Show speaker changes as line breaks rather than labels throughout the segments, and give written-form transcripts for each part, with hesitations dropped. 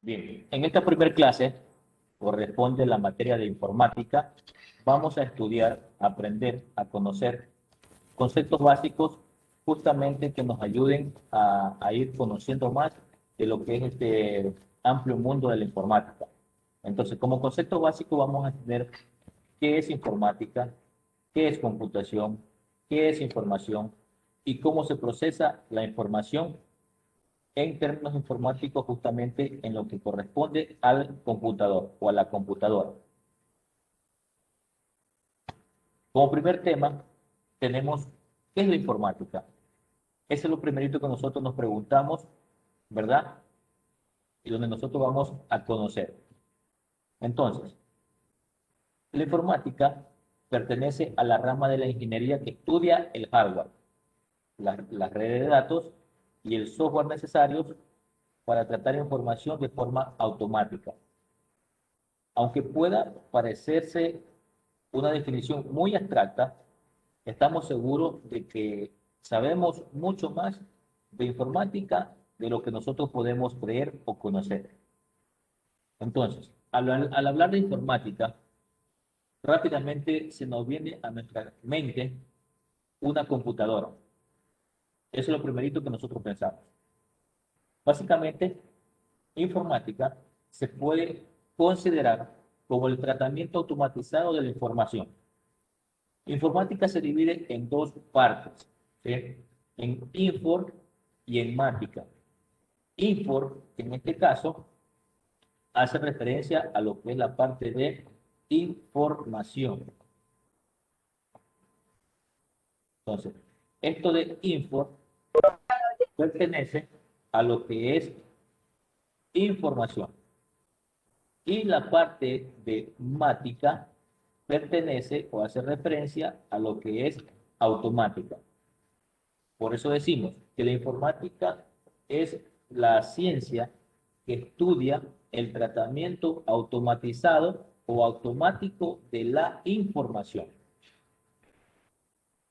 Bien, en esta primera clase corresponde la materia de informática. Vamos a estudiar, aprender, a conocer conceptos básicos justamente que nos ayuden a ir conociendo más de lo que es este amplio mundo de la informática. Entonces, como concepto básico vamos a tener qué es informática, qué es computación, qué es información y cómo se procesa la información en términos informáticos justamente en lo que corresponde al computador o a la computadora. Como primer tema tenemos ¿qué es la informática? Ese es lo primerito que nosotros nos preguntamos, ¿verdad? Y donde nosotros vamos a conocer. Entonces, la informática pertenece a la rama de la ingeniería que estudia el hardware, las redes de datos y el software necesarios para tratar información de forma automática. Aunque pueda parecerse una definición muy abstracta, estamos seguros de que sabemos mucho más de informática de lo que nosotros podemos creer o conocer. Entonces, al hablar de informática, rápidamente se nos viene a nuestra mente una computadora. Eso es lo primerito que nosotros pensamos. Básicamente, informática se puede considerar como el tratamiento automatizado de la información. Informática se divide en dos partes, ¿sí? En Infor y en Mática. Infor, en este caso, hace referencia a lo que es la parte de información. Entonces, esto de Infor pertenece a lo que es información. Y la parte de Mática pertenece o hace referencia a lo que es automática. Por eso decimos que la informática es la ciencia que estudia el tratamiento automatizado o automático de la información.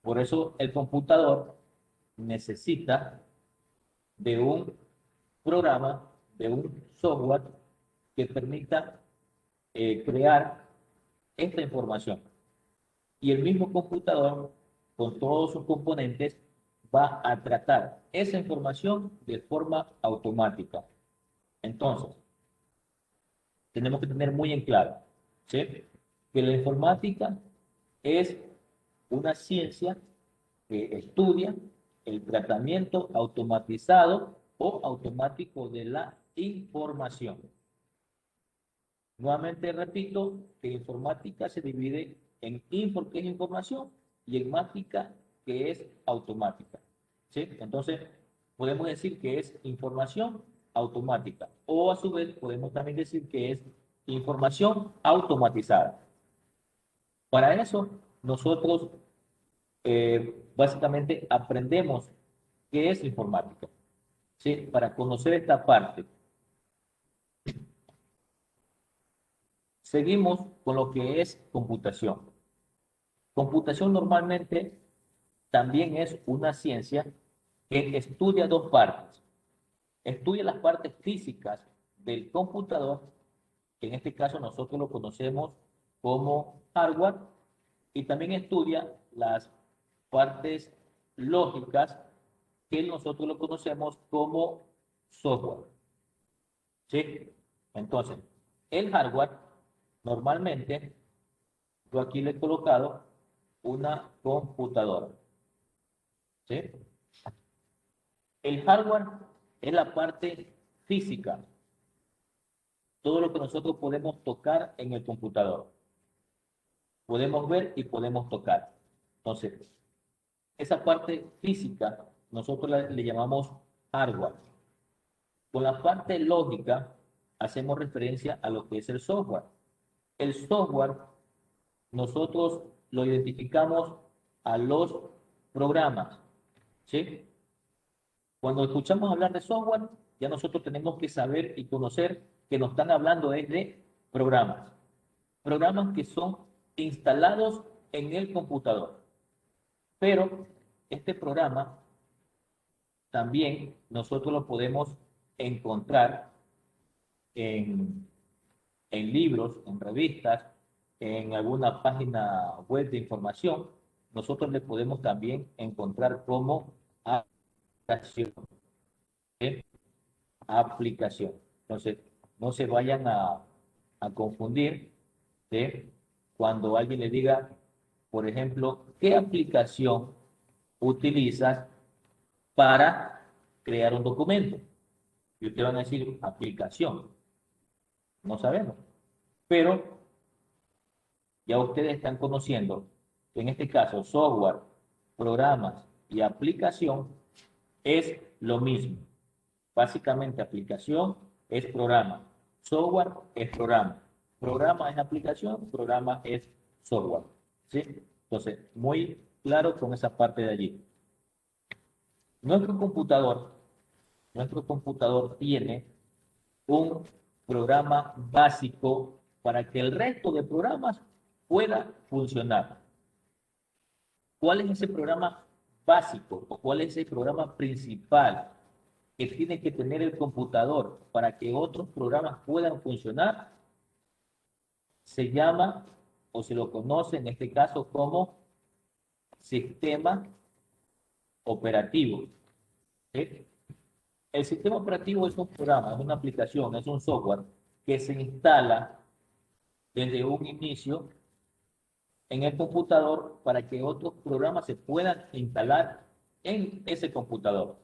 Por eso el computador necesita de un programa, de un software que permita crear esta información. Y el mismo computador, con todos sus componentes, va a tratar esa información de forma automática. Entonces, tenemos que tener muy en claro, ¿sí? Que la informática es una ciencia que estudia el tratamiento automatizado o automático de la información. Nuevamente repito que informática se divide en info, que es información, y en mática, que es automática. ¿Sí? Entonces, podemos decir que es información automática, o a su vez podemos también decir que es información automatizada. Para eso, nosotros básicamente aprendemos qué es informática. ¿Sí? Para conocer esta parte. Seguimos con lo que es computación. Computación normalmente también es una ciencia que estudia dos partes. Estudia las partes físicas del computador, que en este caso nosotros lo conocemos como hardware, y también estudia las partes lógicas, que nosotros lo conocemos como software. ¿Sí? Entonces, el hardware normalmente, yo aquí le he colocado una computadora. ¿Sí? El hardware es la parte física, todo lo que nosotros podemos tocar en el computador. Podemos ver y podemos tocar. Entonces, esa parte física nosotros le llamamos hardware. Con la parte lógica hacemos referencia a lo que es el software. El software nosotros lo identificamos a los programas, ¿sí? Cuando escuchamos hablar de software, ya nosotros tenemos que saber y conocer que nos están hablando de programas. Programas que son instalados en el computador. Pero este programa también nosotros lo podemos encontrar en, en libros, en revistas, en alguna página web de información, nosotros le podemos también encontrar como aplicación. ¿Sí? Aplicación. Entonces, no se vayan a confundir, ¿sí? Cuando alguien le diga, por ejemplo, ¿qué aplicación utilizas para crear un documento? Y ustedes van a decir, aplicación. No sabemos. Pero ya ustedes están conociendo que en este caso software, programas y aplicación es lo mismo. Básicamente aplicación es programa, software es programa, programa es aplicación, programa es software. ¿Sí? Entonces, muy claro con esa parte de allí. Nuestro computador, nuestro computador tiene un programa básico para que el resto de programas pueda funcionar. ¿Cuál es ese programa básico o cuál es ese programa principal que tiene que tener el computador para que otros programas puedan funcionar? Se llama o se lo conoce en este caso como sistema operativo. ¿Sí? El sistema operativo es un programa, es una aplicación, es un software que se instala desde un inicio en el computador para que otros programas se puedan instalar en ese computador.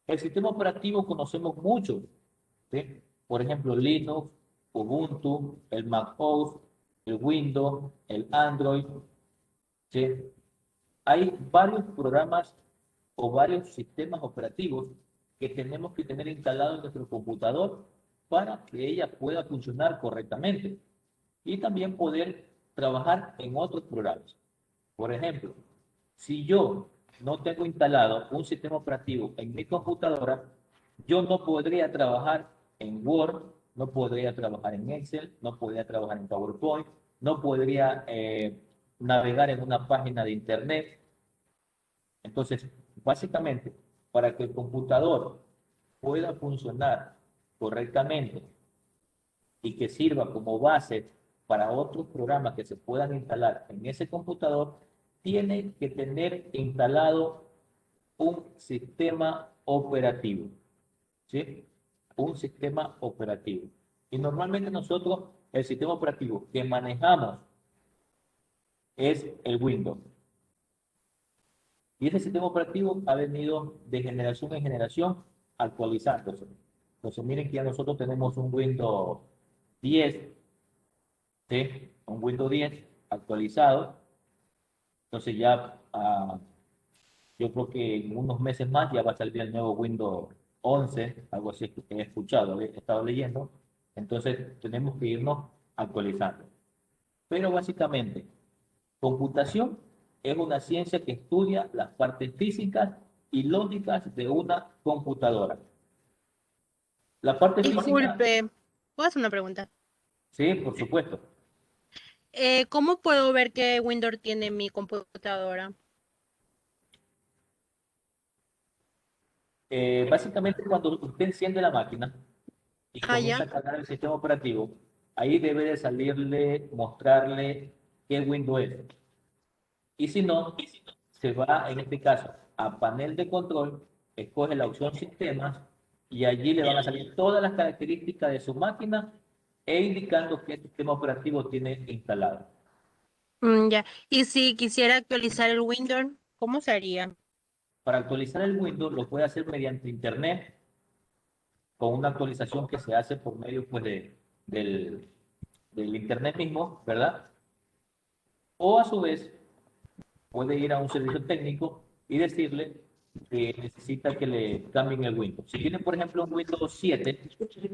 El sistema operativo conocemos mucho, ¿sí? Por ejemplo, Linux, Ubuntu, el Mac OS, el Windows, el Android, ¿sí? Hay varios programas o varios sistemas operativos que tenemos que tener instalados en nuestro computador para que ella pueda funcionar correctamente y también poder trabajar en otros programas. Por ejemplo, si yo no tengo instalado un sistema operativo en mi computadora, yo no podría trabajar en Word, no podría trabajar en Excel, no podría trabajar en PowerPoint, no podría navegar en una página de Internet. Entonces, básicamente, para que el computador pueda funcionar correctamente y que sirva como base para otros programas que se puedan instalar en ese computador, tiene que tener instalado un sistema operativo, ¿sí? Un sistema operativo. Y normalmente nosotros, el sistema operativo que manejamos es el Windows. Y ese sistema operativo ha venido de generación en generación actualizándose. Entonces, miren que ya nosotros tenemos un Windows 10, ¿sí? Un Windows 10 actualizado. Entonces ya yo creo que en unos meses más ya va a salir el nuevo Windows 11, algo así que he escuchado, he estado leyendo. Entonces tenemos que irnos actualizando. Pero básicamente, computación es una ciencia que estudia las partes físicas y lógicas de una computadora. La parte física,
Disculpe, ¿puedo hacer una pregunta?
sí, por supuesto.
¿Cómo puedo ver qué Windows tiene mi computadora?
Básicamente, cuando usted enciende la máquina y
Ah,
comienza
ya.
a cargar el sistema operativo, ahí debe de salirle, mostrarle qué Windows es. Y si no, se va en este caso a panel de control, escoge la opción sistemas y allí le van a salir todas las características de su máquina e indicando qué sistema operativo tiene instalado.
Ya. Y si quisiera actualizar el Windows, ¿cómo se haría?
Para actualizar el Windows lo puede hacer mediante internet con una actualización que se hace por medio pues, del, del internet mismo, ¿verdad? O a su vez puede ir a un servicio técnico y decirle que necesita que le cambien el Windows. Si tiene, por ejemplo, un Windows 7, usted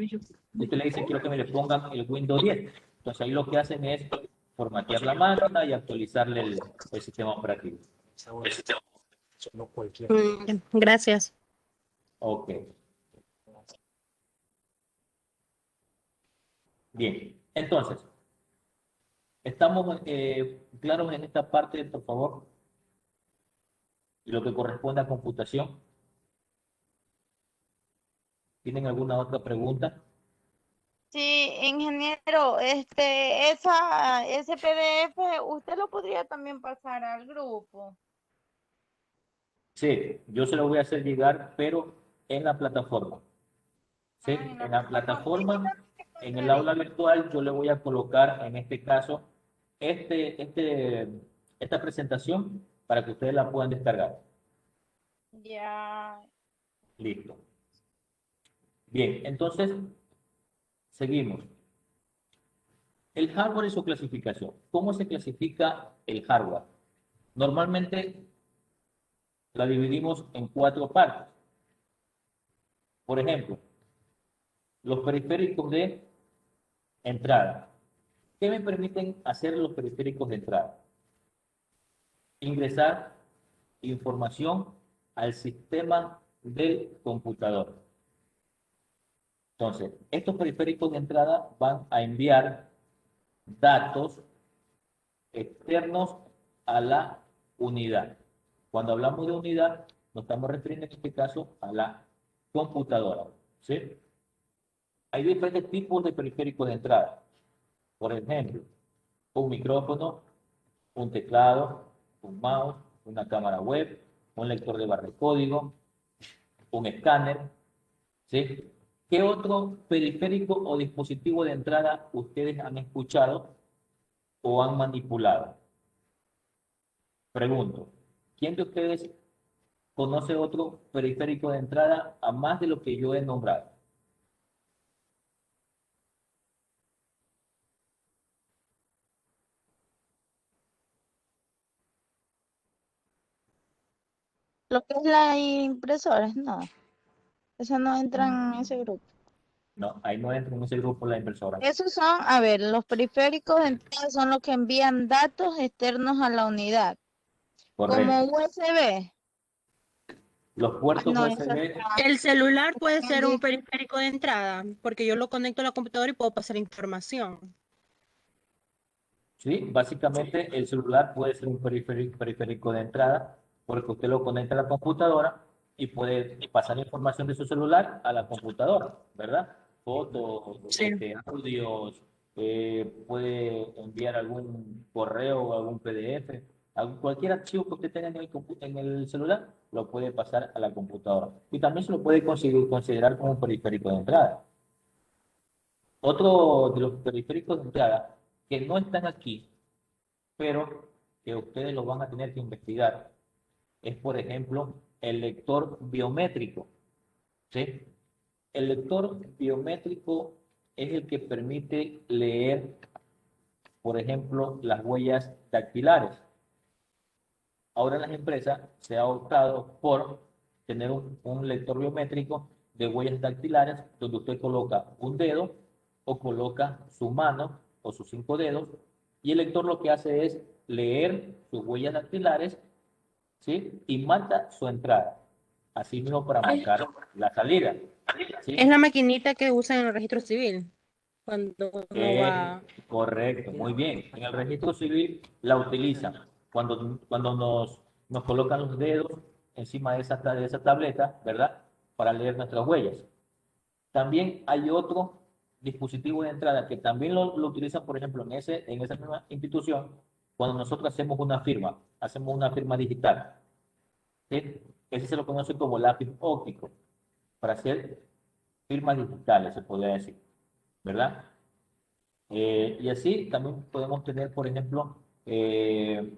le dice quiero que me le pongan el Windows 10. Entonces ahí lo que hacen es formatear la máquina y actualizarle el sistema operativo.
Gracias.
Ok, bien. Entonces, estamos claros en esta parte, por favor, y lo que corresponde a computación. ¿Tienen alguna otra pregunta?
Sí, ingeniero, ese PDF, usted lo podría también pasar al grupo.
Sí, yo se lo voy a hacer llegar, pero en la plataforma. ¿Sí?
Ah, en la
En la
plataforma. Sí, yo
plataforma,
también
en
encontré
el
ahí.
aula virtual, yo le voy a colocar, en este caso, esta presentación para que ustedes la puedan descargar.
Ya.
Listo. Bien, entonces, seguimos. El hardware y su clasificación. ¿Cómo se clasifica el hardware? Normalmente la dividimos en cuatro partes. Por ejemplo, los periféricos de entrada. ¿Qué me permiten hacer los periféricos de entrada? Ingresar información al sistema del computador. Entonces, estos periféricos de entrada van a enviar datos externos a la unidad. Cuando hablamos de unidad, nos estamos refiriendo en este caso a la computadora. ¿Sí? Hay diferentes tipos de periféricos de entrada. Por ejemplo, un micrófono, un teclado, un mouse, una cámara web, un lector de barra de código, un escáner. ¿Sí? ¿Qué otro periférico o dispositivo de entrada ustedes han escuchado o han manipulado? Pregunto, ¿quién de ustedes conoce otro periférico de entrada a más de lo que yo he nombrado?
Lo que es la impresora, no. Eso no entra en ese
Mm,
grupo.
no, ahí no entra en ese grupo la impresora.
Esos son, a ver, los periféricos de entrada son los que envían datos externos a la unidad, como
Correcto.
USB.
Los
Ah,
puertos
no, eso
USB,
está
El celular puede
en el
ser un
disco.
periférico de entrada, porque yo lo conecto a la computadora y puedo pasar información.
¿sí? Básicamente el celular puede ser un periférico de entrada porque usted lo conecta a la computadora y puede pasar información de su celular a la computadora, ¿verdad? Fotos,
Sí.
audios, puede enviar algún correo o algún PDF, cualquier archivo que usted tenga en en el celular, lo puede pasar a la computadora. Y también se lo puede considerar como un periférico de entrada. Otro de los periféricos de entrada que no están aquí, pero que ustedes lo van a tener que investigar, es, por ejemplo, el lector biométrico. ¿Sí? El lector biométrico es el que permite leer, por ejemplo, las huellas dactilares. Ahora en las empresas se ha optado por tener un lector biométrico de huellas dactilares donde usted coloca un dedo o coloca su mano o sus cinco dedos y el lector lo que hace es leer sus huellas dactilares, ¿sí? Y marca su entrada, así mismo para
Es,
marcar la salida,
es
¿sí?
la maquinita que usan en el registro civil, cuando uno
Es
va.
correcto, muy bien. En el registro civil la utilizan cuando nos colocan los dedos encima de de esa tableta, ¿verdad? Para leer nuestras huellas. También hay otro dispositivo de entrada que también lo utilizan, por ejemplo, en esa misma institución, cuando nosotros hacemos una firma digital. ¿Sí? Ese se lo conoce como lápiz óptico, para hacer firmas digitales, se podría decir, ¿verdad? Y así también podemos tener, por ejemplo, el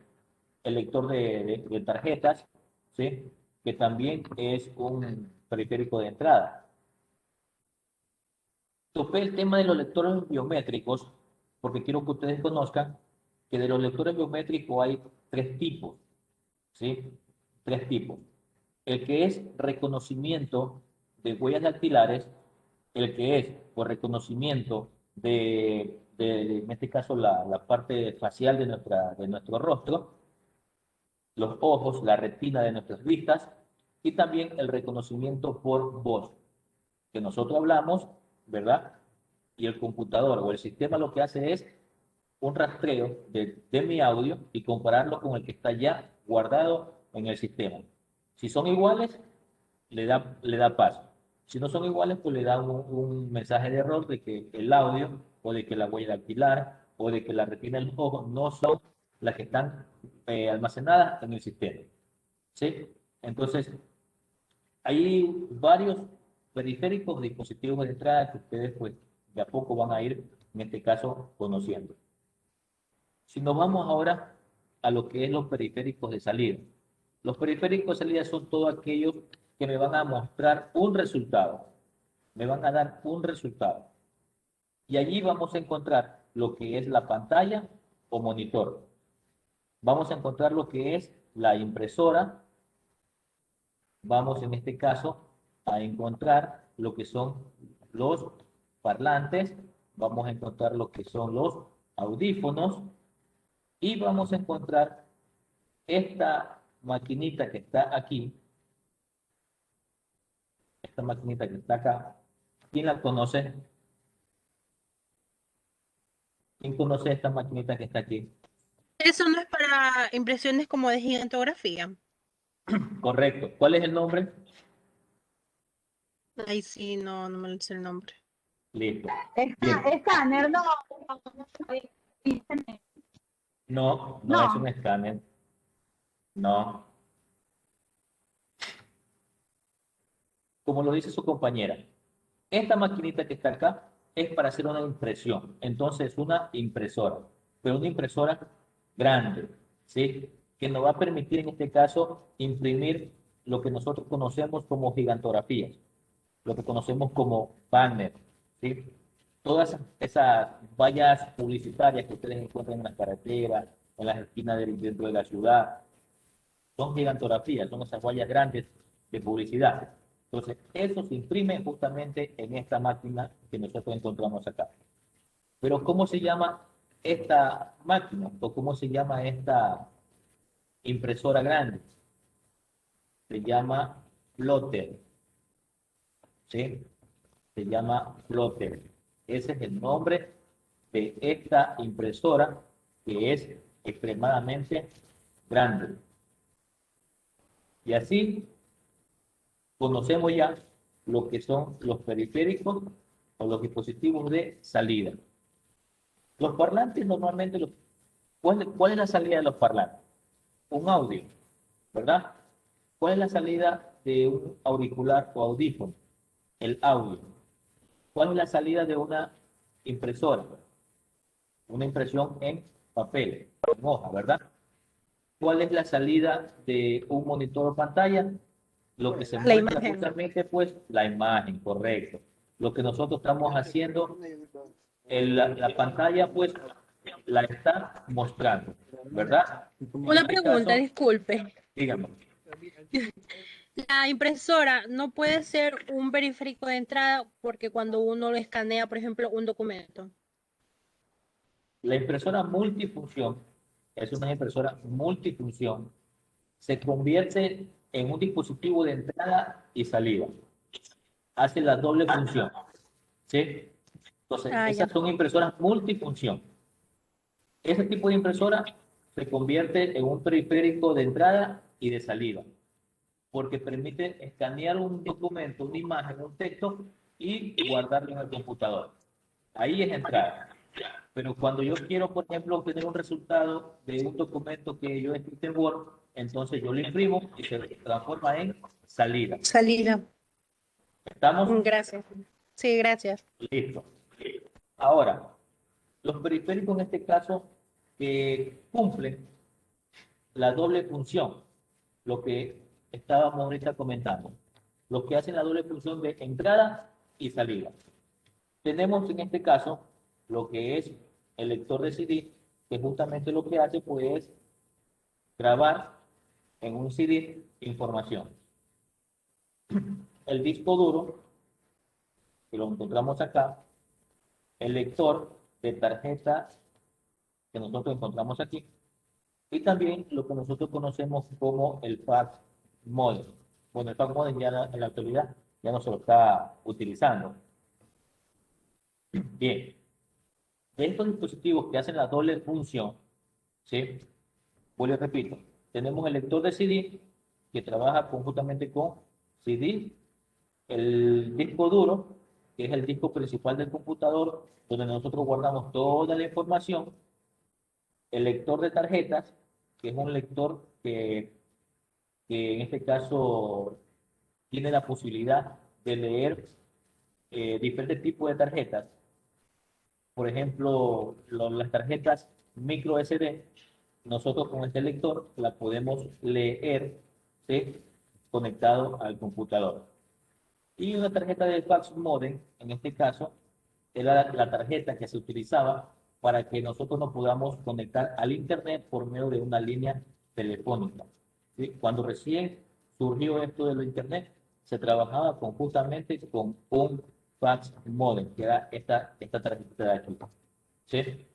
lector de tarjetas, ¿sí? Que también es un periférico de entrada. Topé el tema de los lectores biométricos porque quiero que ustedes conozcan que de los lectores biométricos hay tres tipos, ¿sí? Tres tipos. El que es reconocimiento de huellas dactilares, el que es por reconocimiento en este caso, la parte facial de nuestro rostro, los ojos, la retina de nuestras vistas, y también el reconocimiento por voz, que nosotros hablamos, ¿verdad? Y el computador o el sistema lo que hace es un rastreo de mi audio y compararlo con el que está ya guardado en el sistema. Si son iguales, le da paso. Si no son iguales, pues le da un mensaje de error de que el audio o de que la huella dactilar o de que la retina del ojo no son las que están almacenadas en el sistema. ¿Sí? Entonces, hay varios periféricos, dispositivos de entrada que ustedes pues de a poco van a ir, en este caso, conociendo. Si nos vamos ahora a lo que es los periféricos de salida. Los periféricos de salida son todos aquellos que me van a mostrar un resultado. Me van a dar un resultado. Y allí vamos a encontrar lo que es la pantalla o monitor. Vamos a encontrar lo que es la impresora. Vamos en este caso a encontrar lo que son los parlantes. Vamos a encontrar lo que son los audífonos. Y vamos a encontrar esta maquinita que está aquí, esta maquinita que está acá. ¿Quién la conoce? ¿Quién conoce esta maquinita que está aquí?
Eso no es para impresiones como de gigantografía.
Correcto. ¿Cuál es el nombre?
Ay, sí, no, no me sé el nombre.
Listo. Bien.
Escáner, no.
No, no
No.
es un escáner. No. Como lo dice su compañera, esta maquinita que está acá es para hacer una impresión. Entonces, una impresora, pero una impresora grande, ¿sí? Que nos va a permitir en este caso imprimir lo que nosotros conocemos como gigantografías, lo que conocemos como banner, ¿sí? Todas esas vallas publicitarias que ustedes encuentran en las carreteras, en las esquinas dentro de la ciudad, son gigantografías, son esas vallas grandes de publicidad. Entonces, eso se imprime justamente en esta máquina que nosotros encontramos acá. Pero, ¿cómo se llama esta máquina? ¿O cómo se llama esta impresora grande? Se llama plotter, ¿sí? Se llama plotter. Ese es el nombre de esta impresora que es extremadamente grande. Y así conocemos ya lo que son los periféricos o los dispositivos de salida. Los parlantes normalmente, ¿cuál es la salida de los parlantes? Un audio, ¿verdad? ¿Cuál es la salida de un auricular o audífono? El audio. ¿Cuál es la salida de una impresora? Una impresión en papel, en hoja, ¿verdad? ¿Cuál es la salida de un monitor o pantalla? Lo que se
La
muestra
imagen.
justamente, pues, la imagen, correcto. Lo que nosotros estamos haciendo, la pantalla, pues, la está mostrando, ¿verdad? En
Una
este
pregunta,
caso,
disculpe.
dígame,
La impresora no puede ser un periférico de entrada porque cuando uno lo escanea, por ejemplo, un documento.
la impresora multifunción es una impresora multifunción, se convierte en un dispositivo de entrada y salida, hace la doble función, ¿sí? Entonces,
Ah, ya.
esas son impresoras multifunción. Ese tipo de impresora se convierte en un periférico de entrada y de salida, porque permite escanear un documento, una imagen, un texto y guardarlo en el computador. Ahí es entrada. Pero cuando yo quiero, por ejemplo, obtener un resultado de un documento que yo he escrito en Word, entonces yo lo imprimo y se transforma en salida.
Salida.
¿Estamos?
Gracias. Sí, gracias.
Listo. Ahora, los periféricos en este caso cumplen la doble función, lo que estábamos ahorita comentando, los que hacen la doble función de entrada y salida. Tenemos en este caso lo que es el lector de CD, que justamente lo que hace pues es grabar en un CD información. El disco duro, que lo encontramos acá, el lector de tarjeta que nosotros encontramos aquí, y también lo que nosotros conocemos como el fax modem. Bueno, el fax modem ya en la actualidad ya no se lo está utilizando. Bien, de estos dispositivos que hacen la doble función, ¿sí? Vuelvo y repito, tenemos el lector de CD que trabaja conjuntamente con CD, el disco duro, que es el disco principal del computador, donde nosotros guardamos toda la información, el lector de tarjetas, que es un lector que en este caso tiene la posibilidad de leer diferentes tipos de tarjetas. Por ejemplo, las tarjetas micro SD, nosotros con este lector la podemos leer, ¿sí?, conectado al computador. Y una tarjeta de fax modem, en este caso, era la tarjeta que se utilizaba para que nosotros nos podamos conectar al Internet por medio de una línea telefónica. ¿Sí? Cuando recién surgió esto de lo Internet, se trabajaba justamente con un fax modem, que era esta tarjeta de aquí. ¿Sí?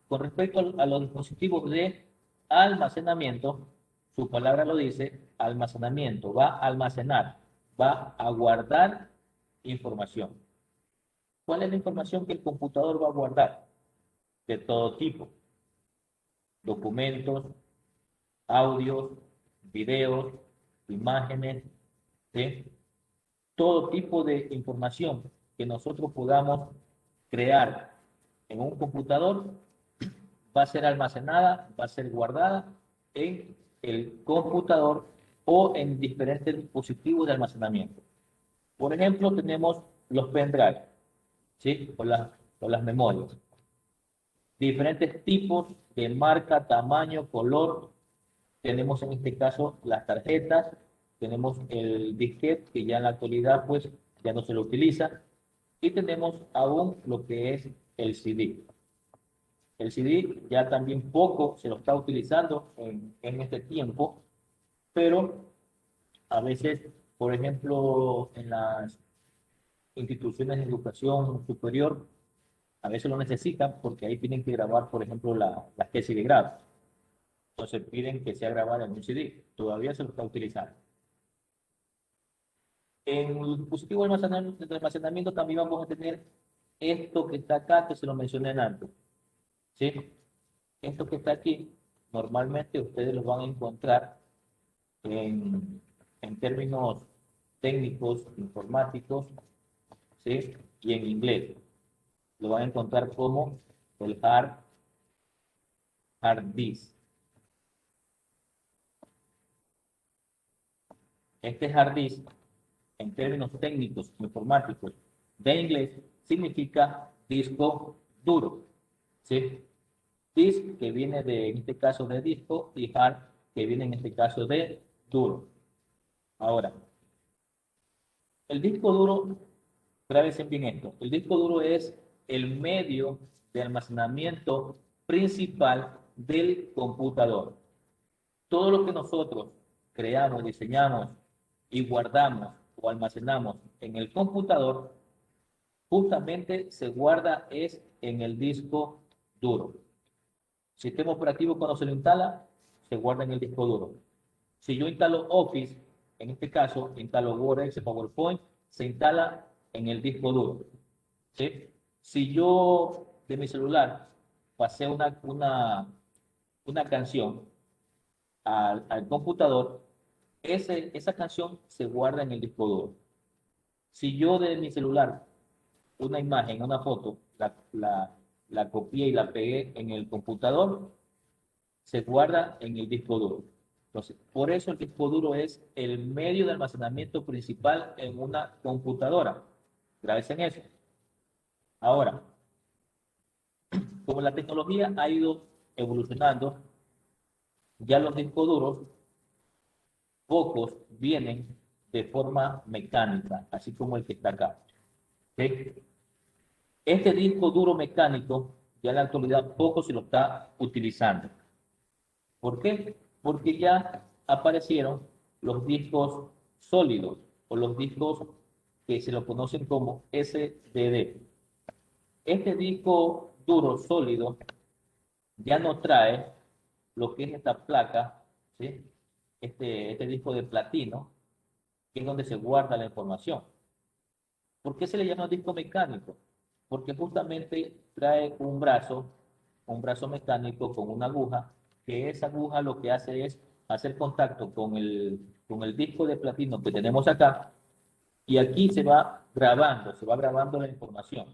Con respecto a los dispositivos de almacenamiento, su palabra lo dice, almacenamiento, va a almacenar, va a guardar información. ¿Cuál es la información que el computador va a guardar? De todo tipo, documentos, audios, videos, imágenes, ¿sí? Todo tipo de información que nosotros podamos crear en un computador va a ser almacenada, va a ser guardada en el computador o en diferentes dispositivos de almacenamiento. Por ejemplo, tenemos los pendrive, ¿sí? O las memorias. Diferentes tipos de marca, tamaño, color. Tenemos en este caso las tarjetas, tenemos el disquete, que ya en la actualidad pues ya no se lo utiliza, y tenemos aún lo que es el CD. El CD ya también poco se lo está utilizando en este tiempo, pero a veces, por ejemplo, en las instituciones de educación superior, a veces lo necesitan porque ahí tienen que grabar, por ejemplo, la tesis de grado. Entonces piden que sea grabada en un CD. Todavía se lo está utilizando. En el dispositivo de almacenamiento también vamos a tener esto que está acá, que se lo mencioné antes. ¿Sí? Esto que está aquí, normalmente ustedes lo van a encontrar en términos técnicos, informáticos, ¿sí?, y en inglés. Lo van a encontrar como el hard disk. Este hard disk, en términos técnicos, informáticos, de inglés, significa disco duro, ¿sí? Disk, que viene en este caso de disco, y hard, que viene en este caso de duro. Ahora, el disco duro, grábense bien esto, el disco duro es el medio de almacenamiento principal del computador. Todo lo que nosotros creamos, diseñamos y guardamos o almacenamos en el computador, justamente se guarda es en el disco duro. Sistema operativo, cuando se lo instala, se guarda en el disco duro. Si yo instalo Office, en este caso, instalo Word, Excel, PowerPoint, se instala en el disco duro. ¿Sí? Si yo de mi celular pasé una canción al computador, esa canción se guarda en el disco duro. Si yo de mi celular una imagen, una foto, la copié y la pegué en el computador, se guarda en el disco duro. Entonces, por eso el disco duro es el medio de almacenamiento principal en una computadora. Gracias en eso. Ahora, como la tecnología ha ido evolucionando, ya los discos duros, pocos vienen de forma mecánica, así como el que está acá. ¿Sí? Este disco duro mecánico, ya en la actualidad poco se lo está utilizando. ¿Por qué? Porque ya aparecieron los discos sólidos o los discos que se lo conocen como SSD. Este disco duro sólido ya no trae lo que es esta placa, ¿sí? Este disco de platino, que es donde se guarda la información. ¿Por qué se le llama disco mecánico? Porque justamente trae un brazo mecánico con una aguja, que esa aguja lo que hace es hacer contacto con el disco de platino que tenemos acá, y aquí se va grabando la información.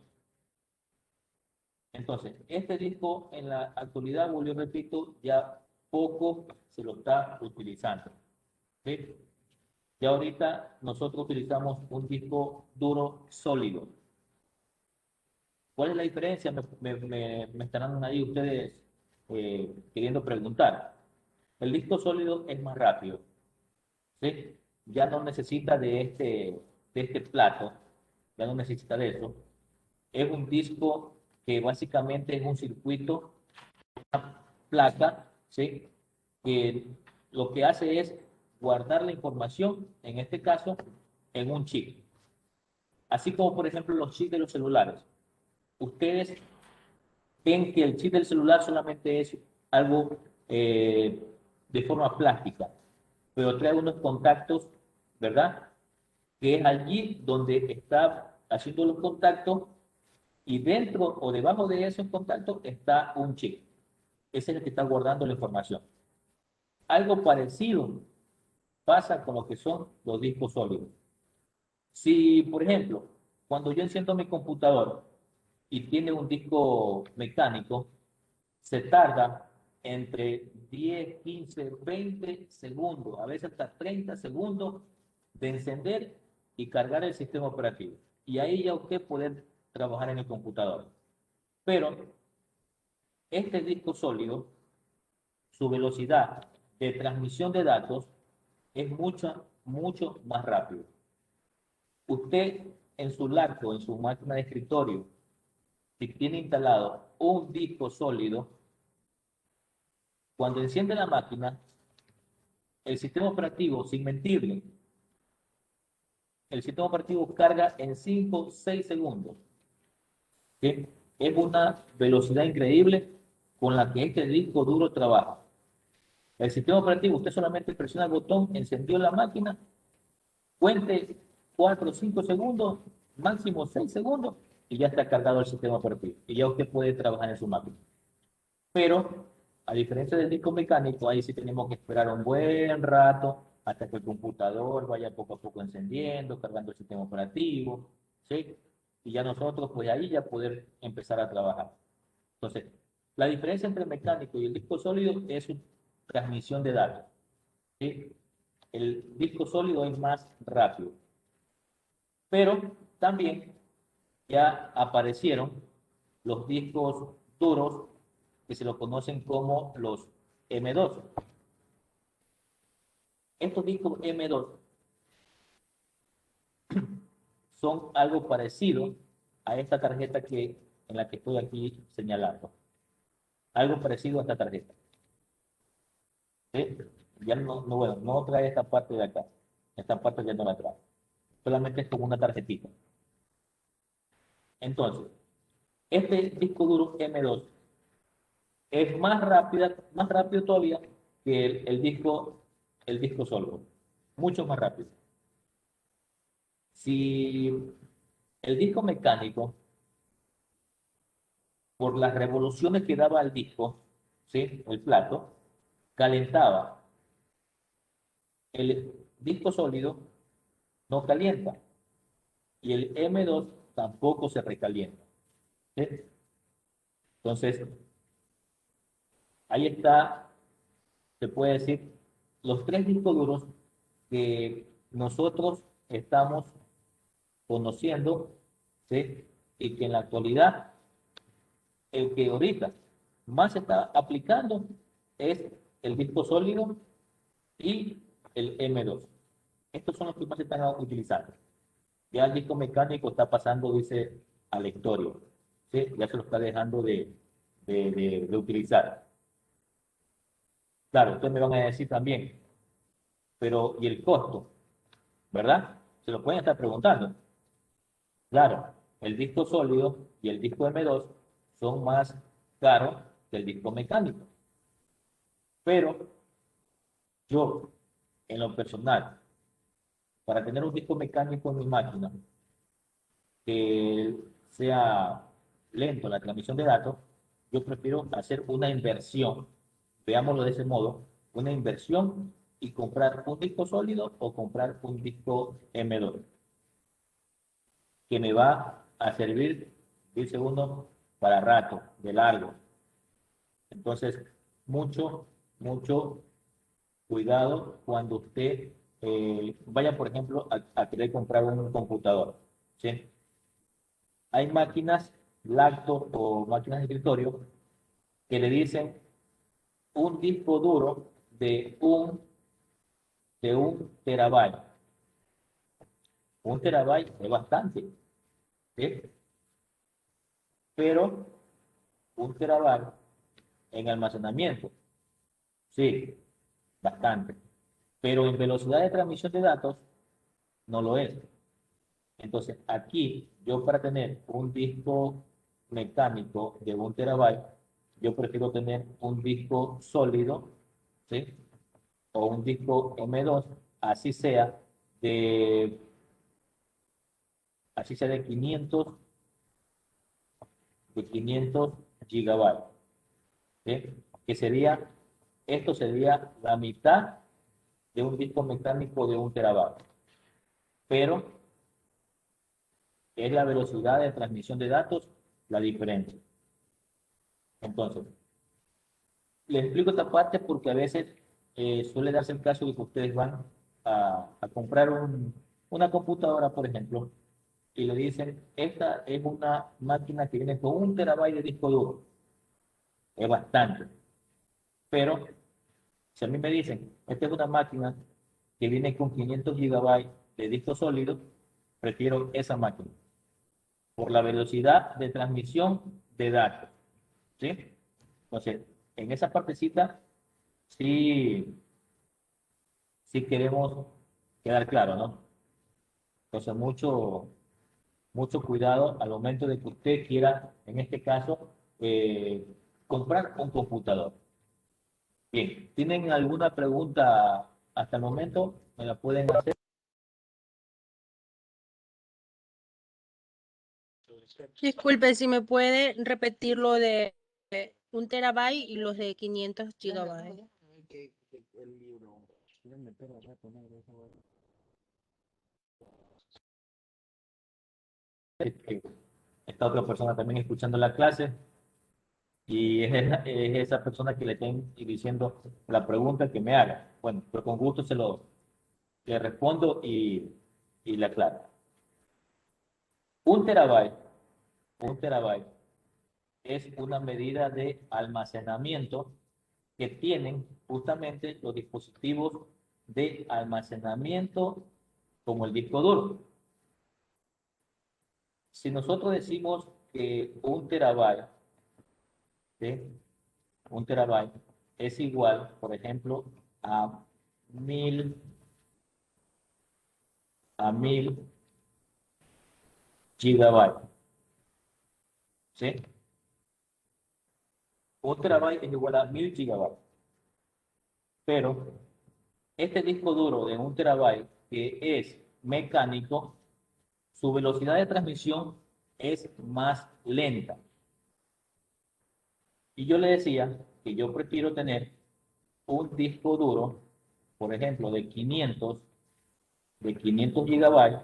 Entonces, este disco en la actualidad, vuelvo y repito, ya poco se lo está utilizando. ¿Sí? Ya ahorita nosotros utilizamos un disco duro sólido. ¿Cuál es la diferencia? Me estarán ahí ustedes queriendo preguntar. El disco sólido es más rápido, ¿sí? Ya no necesita de este plato, ya no necesita de eso. Es un disco que básicamente es un circuito, placa, ¿sí? Que lo que hace es guardar la información, en este caso, en un chip. Así como, por ejemplo, los chips de los celulares. Ustedes ven que el chip del celular solamente es algo de forma plástica, pero trae unos contactos, ¿verdad? Que es allí donde está haciendo los contactos y dentro o debajo de esos contactos está un chip. Ese es el que está guardando la información. Algo parecido pasa con lo que son los discos sólidos. Si, por ejemplo, cuando yo enciendo mi computador y tiene un disco mecánico, se tarda entre 10, 15, 20 segundos, a veces hasta 30 segundos de encender y cargar el sistema operativo. Y ahí ya usted puede trabajar en el computador. Pero este disco sólido, su velocidad de transmisión de datos es mucho más rápido. Usted en su laptop, en su máquina de escritorio, si tiene instalado un disco sólido, cuando enciende la máquina, el sistema operativo, sin mentirle, el sistema operativo carga en 5 o 6 segundos. ¿Sí? Es una velocidad increíble con la que este disco duro trabaja. El sistema operativo, usted solamente presiona el botón, encendió la máquina, cuente 4 o 5 segundos, máximo 6 segundos, y ya está cargado el sistema operativo. Y ya usted puede trabajar en su máquina. Pero, a diferencia del disco mecánico, ahí sí tenemos que esperar un buen rato hasta que el computador vaya poco a poco encendiendo, cargando el sistema operativo, ¿sí? Y ya nosotros, pues ahí ya poder empezar a trabajar. Entonces, la diferencia entre el mecánico y el disco sólido es su transmisión de datos, ¿sí? El disco sólido es más rápido, pero también ya aparecieron los discos duros que se lo conocen como los M2. Estos discos M2 son algo parecido a esta tarjeta en la que estoy aquí señalando. Algo parecido a esta tarjeta. ¿Sí? Ya bueno, no trae esta parte de acá. Esta parte ya no la trae. Solamente es como una tarjetita. Entonces, este disco duro M2 es más rápido todavía que el disco sólido. Mucho más rápido. Si el disco mecánico, por las revoluciones que daba el disco, ¿sí? El plato, calentaba. El disco sólido no calienta y el M2 tampoco se recalienta, ¿sí? Entonces, ahí está, se puede decir, los tres discos duros que nosotros estamos conociendo, ¿sí? Y que en la actualidad, el que ahorita más se está aplicando es el disco sólido y el M2. Estos son los que más se están utilizando. Ya el disco mecánico está pasando, dice, al lectorio, ¿sí? Ya se lo está dejando de utilizar. Claro, ustedes me van a decir también, pero ¿y el costo? ¿Verdad? Se lo pueden estar preguntando. Claro, el disco sólido y el disco M2 son más caros que el disco mecánico. Pero yo, en lo personal, para tener un disco mecánico en mi máquina que sea lento la transmisión de datos, yo prefiero hacer una inversión, veámoslo de ese modo, una inversión y comprar un disco sólido o comprar un disco M2, que me va a servir 10 segundos para rato, de largo. Entonces, mucho cuidado cuando usted vaya, por ejemplo, a querer comprar un computador, ¿sí? Hay máquinas lacto o máquinas de escritorio que le dicen un disco duro de un terabyte. Un terabyte es bastante, ¿sí? Pero un terabyte en almacenamiento, sí, bastante. Pero en velocidad de transmisión de datos no lo es. Entonces, aquí yo para tener un disco mecánico de un terabyte, yo prefiero tener un disco sólido, ¿sí? O un disco M2, así sea de, así sea de 500 gigabytes, ¿sí? Que sería, esto sería la mitad de un disco mecánico de un terabyte. Pero es la velocidad de transmisión de datos la diferencia. Entonces, les explico esta parte porque a veces suele darse el caso de que ustedes van a comprar una computadora, por ejemplo, y le dicen, esta es una máquina que viene con 1 TB de disco duro. Es bastante. Pero si a mí me dicen, esta es una máquina que viene con 500 GB de disco sólido, prefiero esa máquina por la velocidad de transmisión de datos. ¿Sí? Entonces, en esa partecita sí, sí queremos quedar claro, ¿no? Entonces, mucho cuidado al momento de que usted quiera, en este caso, comprar un computador. Bien, ¿tienen alguna pregunta hasta el momento? ¿Me la pueden hacer?
Disculpe, si me puede repetir lo de 1 TB y los de 500 GB.
Esta otra persona también escuchando la clase y es esa persona que le estén diciendo la pregunta que me haga. Bueno, pero con gusto le respondo y le aclaro. Un terabyte, un terabyte es una medida de almacenamiento que tienen justamente los dispositivos de almacenamiento como el disco duro. Si nosotros decimos que un terabyte, ¿sí? Un terabyte es igual, por ejemplo, a mil, a 1000 gigabytes, ¿sí? Un terabyte es igual a 1000 gigabytes, pero este disco duro de 1 TB que es mecánico, su velocidad de transmisión es más lenta. Y yo le decía que yo prefiero tener un disco duro, por ejemplo, de 500 gigabytes,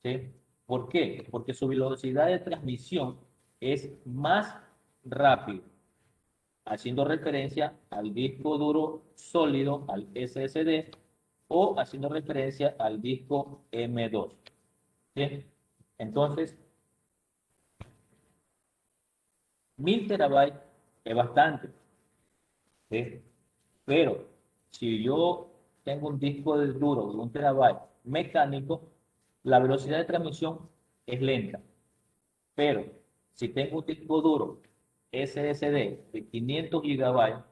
¿sí? ¿Por qué? Porque su velocidad de transmisión es más rápida, haciendo referencia al disco duro sólido, al SSD, o haciendo referencia al disco M2. ¿Sí? Entonces, 1000 TB es bastante, ¿sí? Pero si yo tengo un disco duro de 1 TB mecánico, la velocidad de transmisión es lenta. Pero si tengo un disco duro SSD de 500 GB,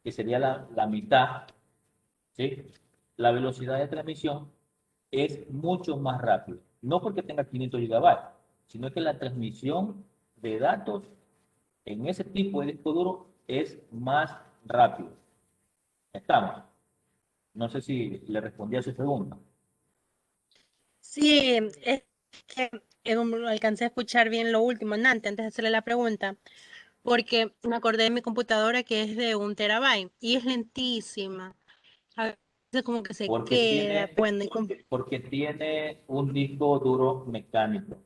que sería la mitad, ¿sí? La velocidad de transmisión es mucho más rápida. No porque tenga 500 GB, sino que la transmisión de datos en ese tipo de disco duro es más rápido. Estamos. No sé si le respondí a su pregunta.
Sí, es que alcancé a escuchar bien lo último, antes de hacerle la pregunta, porque me acordé de mi computadora que es de 1 TB y es lentísima. A veces como que se
Porque
queda,
tiene,
cuando
porque tiene un disco duro mecánico.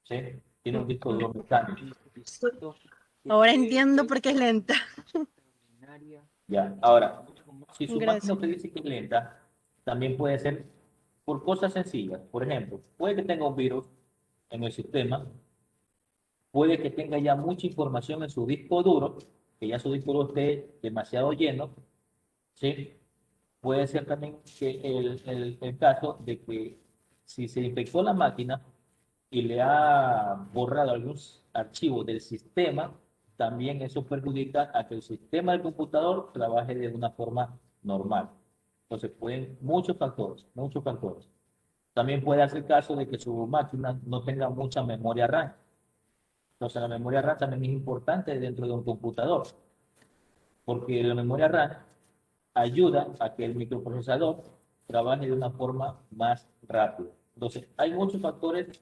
¿Sí? Tiene un disco duro mecánico.
ahora entiendo por qué es lenta.
Ya, ahora, si su máquina
Gracias.
usted dice que es lenta, también puede ser por cosas sencillas. Por ejemplo, puede que tenga un virus en el sistema, puede que tenga ya mucha información en su disco duro, que ya su disco duro esté demasiado lleno, ¿sí? Puede ser también que el caso de que si se infectó la máquina y le ha borrado algunos archivos del sistema, también eso perjudica a que el sistema del computador trabaje de una forma normal. Entonces, pueden muchos factores, muchos factores. También puede hacer caso de que su máquina no tenga mucha memoria RAM. Entonces, la memoria RAM también es importante dentro de un computador, porque la memoria RAM ayuda a que el microprocesador trabaje de una forma más rápida. Entonces, hay muchos factores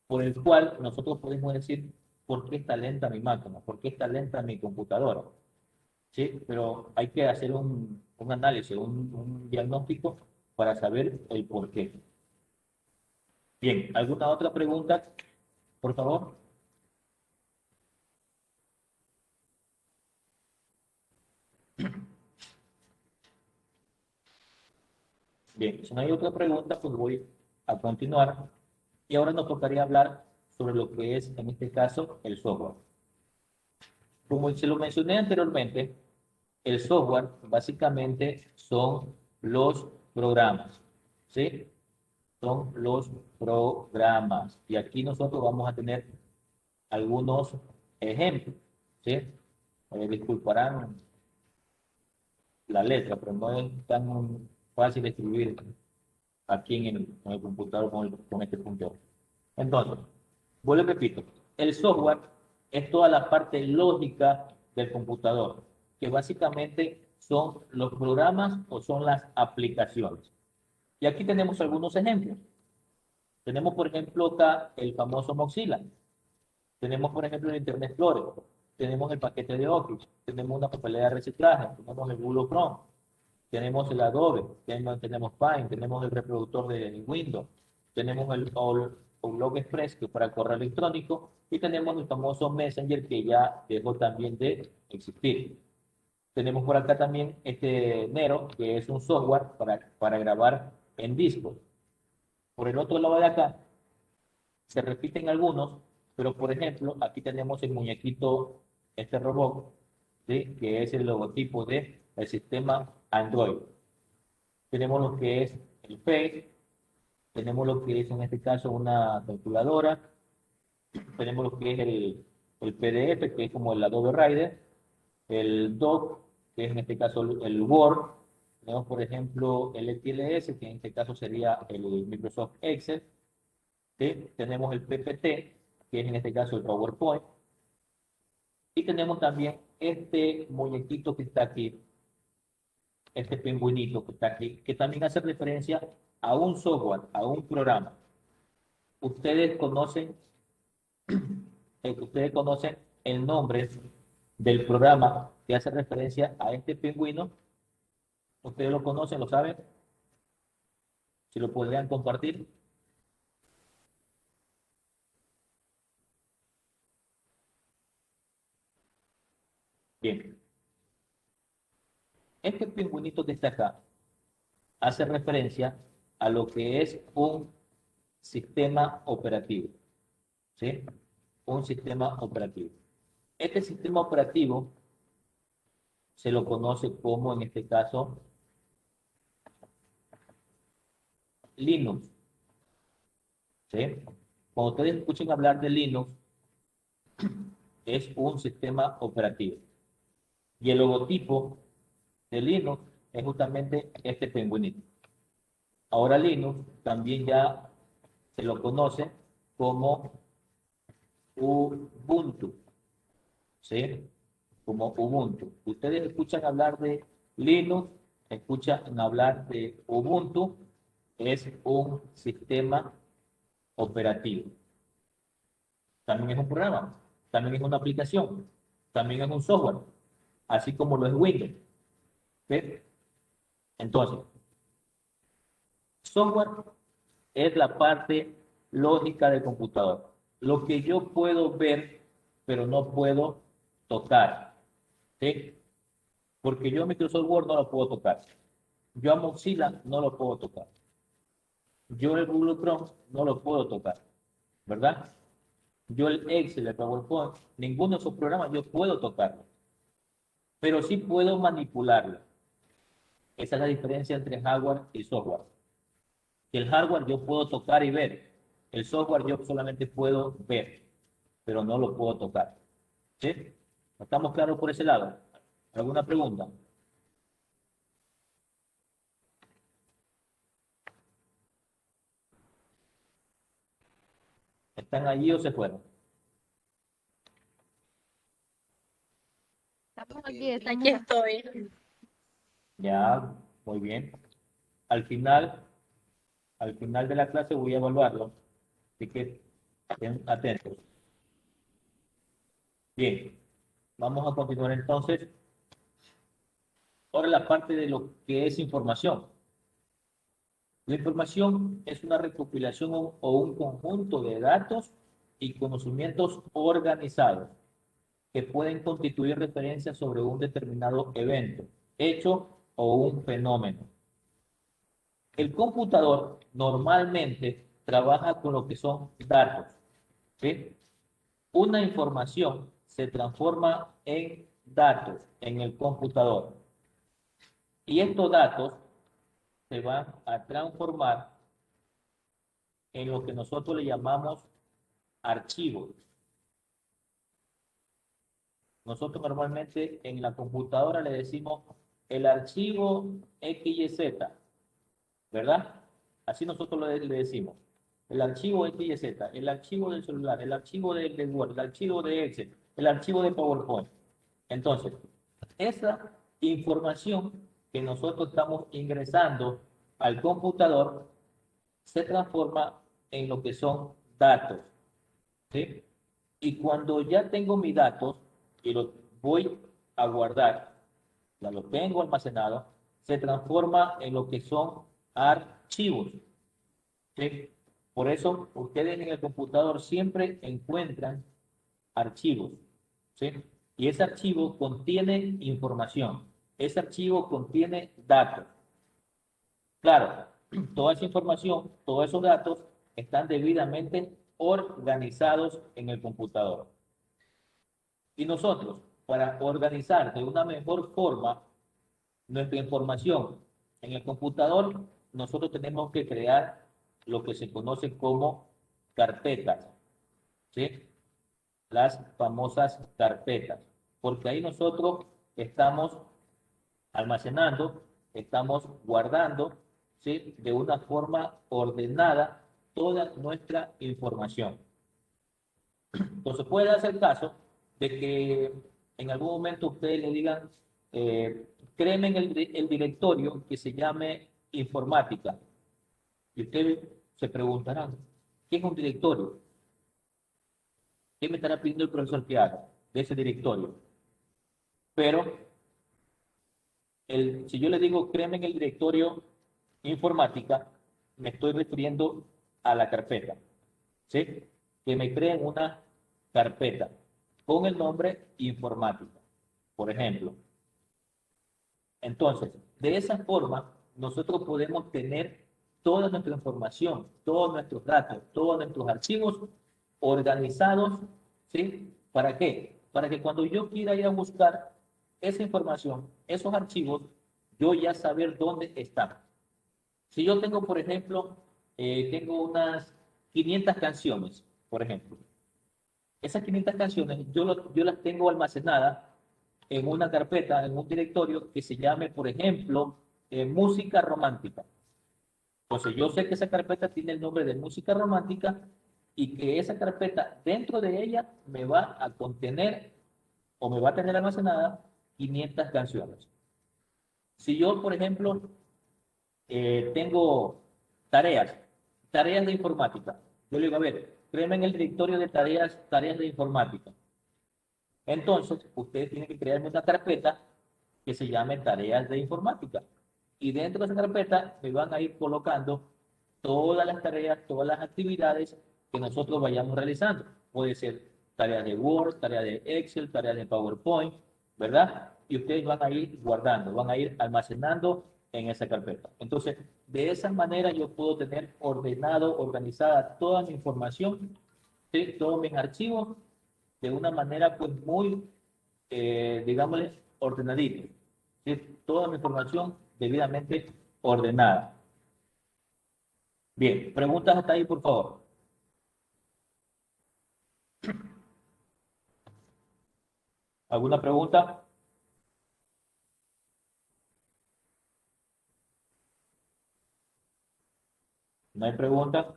por el cual nosotros podemos decir por qué está lenta mi máquina, por qué está lenta mi computadora. ¿Sí? Pero hay que hacer un análisis, un diagnóstico para saber el por qué. Bien, ¿alguna otra pregunta, por favor? Bien, si no hay otra pregunta, pues voy a continuar. Y ahora nos tocaría hablar sobre lo que es, en este caso, el software. Como se lo mencioné anteriormente, el software básicamente son los programas, ¿sí? Son los programas. Y aquí nosotros vamos a tener algunos ejemplos, ¿sí? Disculparán la letra, pero no es tan fácil escribir aquí en el computador con este puntero. Entonces, vuelvo y repito, el software es toda la parte lógica del computador, que básicamente son los programas o son las aplicaciones. Y aquí tenemos algunos ejemplos. Tenemos, por ejemplo, acá el famoso Mozilla. Tenemos, por ejemplo, el Internet Explorer. Tenemos el paquete de Office. Tenemos una papelera de reciclaje. Tenemos el Google Chrome. Tenemos el Adobe. Tenemos Paint. Tenemos el reproductor de Windows. Tenemos el Outlook Express, que es para correo electrónico. Y tenemos el famoso Messenger, que ya dejó también de existir. Tenemos por acá también este Nero, que es un software para grabar en disco. Por el otro lado de acá, se repiten algunos, pero por ejemplo, aquí tenemos el muñequito, este robot, ¿sí? Que es el logotipo del sistema Android. Tenemos lo que es el Face, tenemos lo que es en este caso una calculadora, tenemos lo que es el PDF, que es como el Adobe Reader, el Doc, que es en este caso el Word, tenemos por ejemplo el XLS, que en este caso sería el Microsoft Excel, ¿sí? Tenemos el PPT, que es en este caso el PowerPoint, y tenemos también este muñequito que está aquí, este pingüinito que está aquí, que también hace referencia a un software, a un programa. Ustedes conocen, ustedes conocen el nombre del programa que hace referencia a este pingüino. Ustedes lo conocen, lo saben, si lo podrían compartir. Bien, este pingüinito que está acá hace referencia a lo que es un sistema operativo, ¿sí? Un sistema operativo. Este sistema operativo se lo conoce como, en este caso, Linux, ¿sí? Cuando ustedes escuchen hablar de Linux, es un sistema operativo. Y el logotipo de Linux es justamente este pingüinito. Ahora Linux también ya se lo conoce como Ubuntu, ¿sí? Como Ubuntu. Ustedes escuchan hablar de Linux, escuchan hablar de Ubuntu, es un sistema operativo. También es un programa, también es una aplicación, también es un software, así como lo es Windows. ¿Sí? Entonces, software es la parte lógica del computador. Lo que yo puedo ver, pero no puedo tocar. ¿Sí? Porque yo Microsoft Word no lo puedo tocar. Yo a Mozilla no lo puedo tocar. Yo el Google Chrome no lo puedo tocar. ¿Verdad? Yo el Excel, el PowerPoint, ninguno de esos programas yo puedo tocarlo. Pero sí puedo manipularlo. Esa es la diferencia entre hardware y software. El hardware yo puedo tocar y ver. El software yo solamente puedo ver, pero no lo puedo tocar. ¿Sí? ¿Estamos claros por ese lado? ¿Alguna pregunta? ¿Están allí o se fueron?
Estamos aquí,
Aquí estoy.
Ya, muy bien. Al final, al final de la clase voy a evaluarlo. Así que estén atentos. Bien, vamos a continuar entonces. Ahora la parte de lo que es información. La información es una recopilación o un conjunto de datos y conocimientos organizados que pueden constituir referencias sobre un determinado evento, hecho o un fenómeno. El computador normalmente trabaja con lo que son datos, ¿sí? Una información se transforma en datos en el computador y estos datos se van a transformar en lo que nosotros le llamamos archivos. Nosotros normalmente en la computadora le decimos el archivo XYZ, ¿verdad? Así nosotros le decimos. El archivo XYZ, el archivo del celular, el archivo de Word, el archivo de Excel, el archivo de PowerPoint. Entonces, esa información que nosotros estamos ingresando al computador se transforma en lo que son datos, ¿sí? Y cuando ya tengo mis datos y los voy a guardar, ya lo tengo almacenado, se transforma en lo que son archivos, ¿sí? Por eso ustedes en el computador siempre encuentran archivos, ¿sí? Y ese archivo contiene información, ese archivo contiene datos. Claro, toda esa información, todos esos datos están debidamente organizados en el computador. Y nosotros, para organizar de una mejor forma nuestra información en el computador, nosotros tenemos que crear lo que se conoce como carpetas, ¿sí? Las famosas carpetas, porque ahí nosotros estamos almacenando, estamos guardando, ¿sí? De una forma ordenada toda nuestra información. Entonces puede darse el caso de que en algún momento ustedes le digan, créeme en el directorio que se llame informática. Y ustedes se preguntarán, ¿qué es un directorio? ¿Qué me estará pidiendo el profesor que haga de ese directorio? Pero si yo le digo, créeme en el directorio informática, me estoy refiriendo a la carpeta, ¿sí? Que me creen una carpeta con el nombre informática, por ejemplo. Entonces, de esa forma, nosotros podemos tener toda nuestra información, todos nuestros datos, todos nuestros archivos organizados, ¿sí? ¿Para qué? Para que cuando yo quiera ir a buscar esa información, esos archivos, yo ya saber dónde están. Si yo tengo, por ejemplo, tengo unas 500 canciones, por ejemplo. Esas 500 canciones yo las tengo almacenadas en una carpeta, en un directorio que se llame, por ejemplo, música romántica. Entonces yo sé que esa carpeta tiene el nombre de música romántica y que esa carpeta dentro de ella me va a contener o me va a tener almacenada 500 canciones. Si yo, por ejemplo, tengo tareas, tareas de informática, yo le digo, a ver, créeme en el directorio de tareas de informática. Entonces, ustedes tienen que crearme una carpeta que se llame tareas de informática. Y dentro de esa carpeta me van a ir colocando todas las tareas, todas las actividades que nosotros vayamos realizando. Puede ser tareas de Word, tareas de Excel, tareas de PowerPoint, ¿verdad? Y ustedes van a ir guardando, van a ir almacenando en esa carpeta. Entonces, de esa manera yo puedo tener ordenado, organizada toda mi información, ¿sí? Todos mis archivos, de una manera pues muy, digámosle, ordenadita, ¿sí? Toda mi información debidamente ordenada. Bien, preguntas hasta ahí, por favor. ¿Alguna pregunta? ¿No hay pregunta?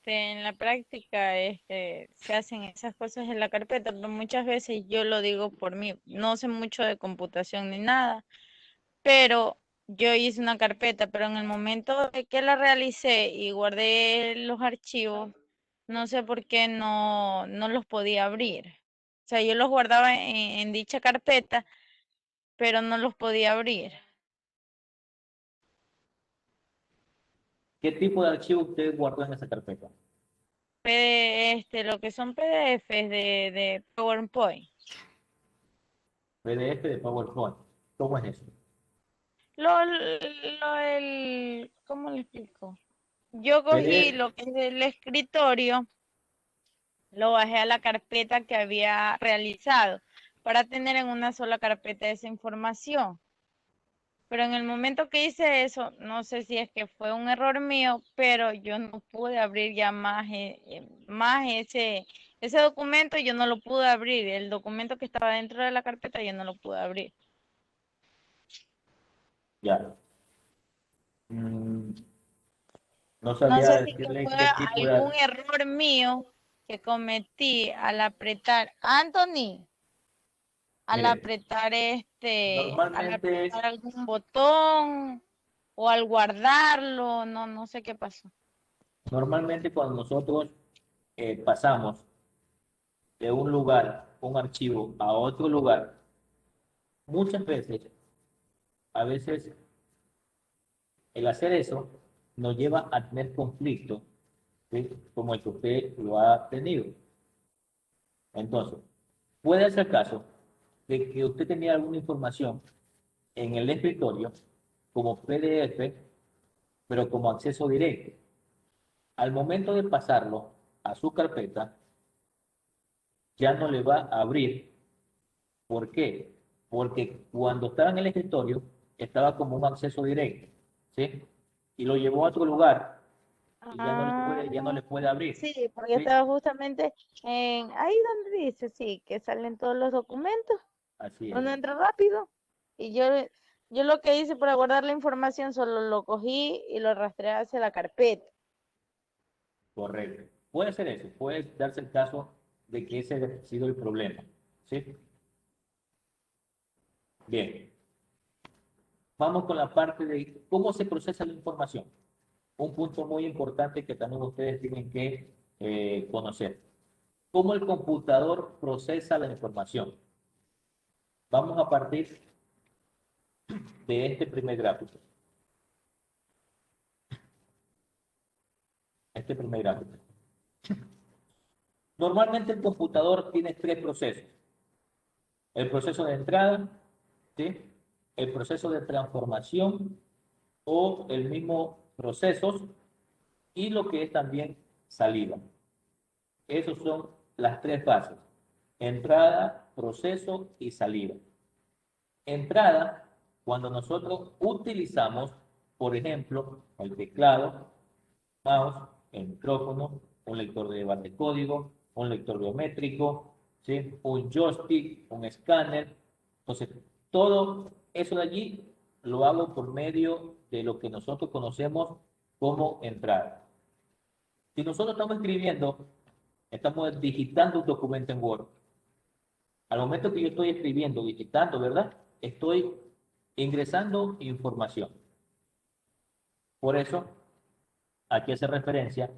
En la práctica, se hacen esas cosas en la carpeta, pero muchas veces yo lo digo por mí. No sé mucho de computación ni nada, pero yo hice una carpeta, pero en el momento de que la realicé y guardé los archivos, no sé por qué no los podía abrir. O sea, yo los guardaba en dicha carpeta, pero no los podía abrir.
¿Qué tipo de archivo usted guardó en esa carpeta?
Lo que son PDFs de PowerPoint.
PDF de PowerPoint. ¿Cómo es eso?
¿Cómo le explico? Yo cogí
PDF,
lo que es del escritorio, lo bajé a la carpeta que había realizado para tener en una sola carpeta esa información. Pero en el momento que hice eso, no sé si es que fue un error mío, pero yo no pude abrir ya más ese documento, yo no lo pude abrir. El documento que estaba dentro de la carpeta, yo no lo pude abrir.
ya. Mm, no
No
sabría
sé si que
decirle
fue
qué tipo
algún
de...
error mío que cometí al apretar, Anthony,
Mire,
al
normalmente,
apretar algún botón o al guardarlo, no sé qué pasó.
normalmente cuando nosotros pasamos de un lugar, un archivo, a otro lugar, muchas veces, a veces el hacer eso nos lleva a tener conflictos, ¿sí? Como el que usted lo ha tenido. Entonces, puede ser caso de que usted tenía alguna información en el escritorio como PDF, pero como acceso directo. Al momento de pasarlo a su carpeta, ya no le va a abrir. ¿Por qué? Porque cuando estaba en el escritorio, estaba como un acceso directo, ¿sí? Y lo llevó a otro lugar y
Ah,
ya no le puede abrir,
sí, porque
¿sí?
estaba justamente ahí donde dice, sí, que salen todos los documentos.
Así es,
Uno entra rápido. Y yo lo que hice para guardar la información, solo lo cogí y lo rastreé hacia la carpeta.
correcto. Puede ser eso, puede darse el caso de que ese haya sido el problema, ¿sí? Bien, vamos con la parte de cómo se procesa la información. Un punto muy importante que también ustedes tienen que conocer. ¿Cómo el computador procesa la información? Vamos a partir de este primer gráfico. Este primer gráfico. Normalmente el computador tiene tres procesos. El proceso de entrada, ¿sí? El proceso de transformación o el mismo proceso y lo que es también salida. Esos son las tres fases. Entrada, proceso y salida. Entrada, cuando nosotros utilizamos, por ejemplo, el teclado, mouse, el micrófono, un lector de base de código, un lector biométrico, ¿sí? Un joystick, un escáner. Entonces, todo eso de allí lo hago por medio de lo que nosotros conocemos como entrada. Si nosotros estamos escribiendo, estamos digitando un documento en Word. Al momento que yo estoy escribiendo, digitando, ¿verdad? Estoy ingresando información. Por eso, aquí hace referencia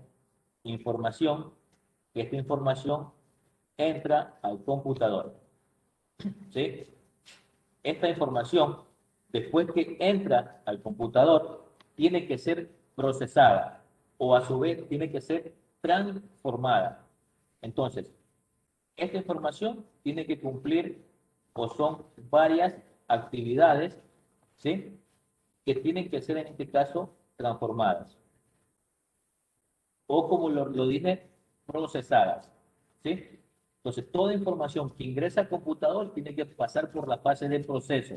información, que esta información entra al computador. ¿Sí? esta información, después que entra al computador, tiene que ser procesada o a su vez tiene que ser transformada. Entonces, esta información tiene que cumplir o son varias actividades, ¿sí?, que tienen que ser en este caso transformadas. O como lo dije, procesadas, ¿sí? Entonces, toda información que ingresa al computador tiene que pasar por la fase de proceso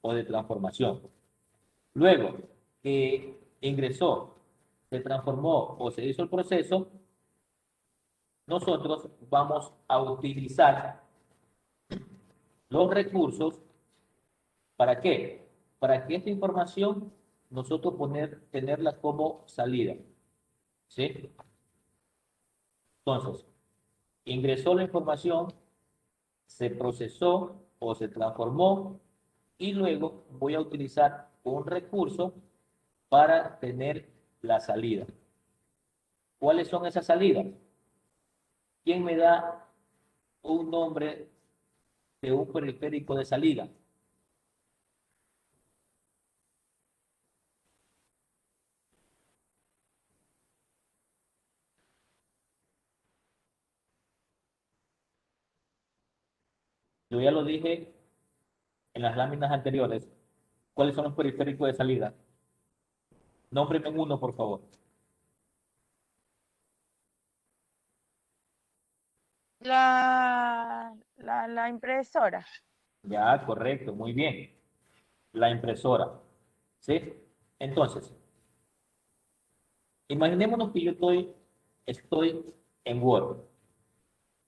o de transformación. Luego que ingresó, se transformó o se hizo el proceso, nosotros vamos a utilizar los recursos. ¿Para qué? Para que esta información nosotros tenerla como salida, ¿sí? Entonces, ingresó la información, se procesó o se transformó y luego voy a utilizar un recurso para tener la salida. ¿Cuáles son esas salidas? ¿Quién me da un nombre de un periférico de salida? Yo ya lo dije en las láminas anteriores. ¿Cuáles son los periféricos de salida? Nómbreme uno, por favor.
La impresora.
Ya, correcto, muy bien. La impresora. ¿Sí? Entonces, imaginémonos que yo estoy en Word,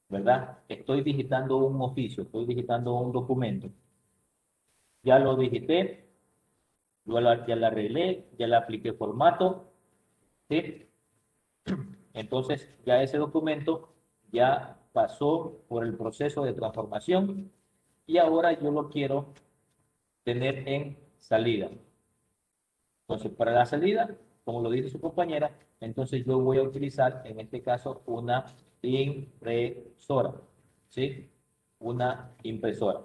¿verdad? Estoy digitando un oficio, estoy digitando un documento. Ya lo digité, ya la arreglé, ya le apliqué formato, ¿sí? Entonces, ya ese documento ya pasó por el proceso de transformación y ahora yo lo quiero tener en salida. Entonces, para la salida, como lo dice su compañera, entonces yo voy a utilizar, en este caso, una impresora, ¿sí? Una impresora.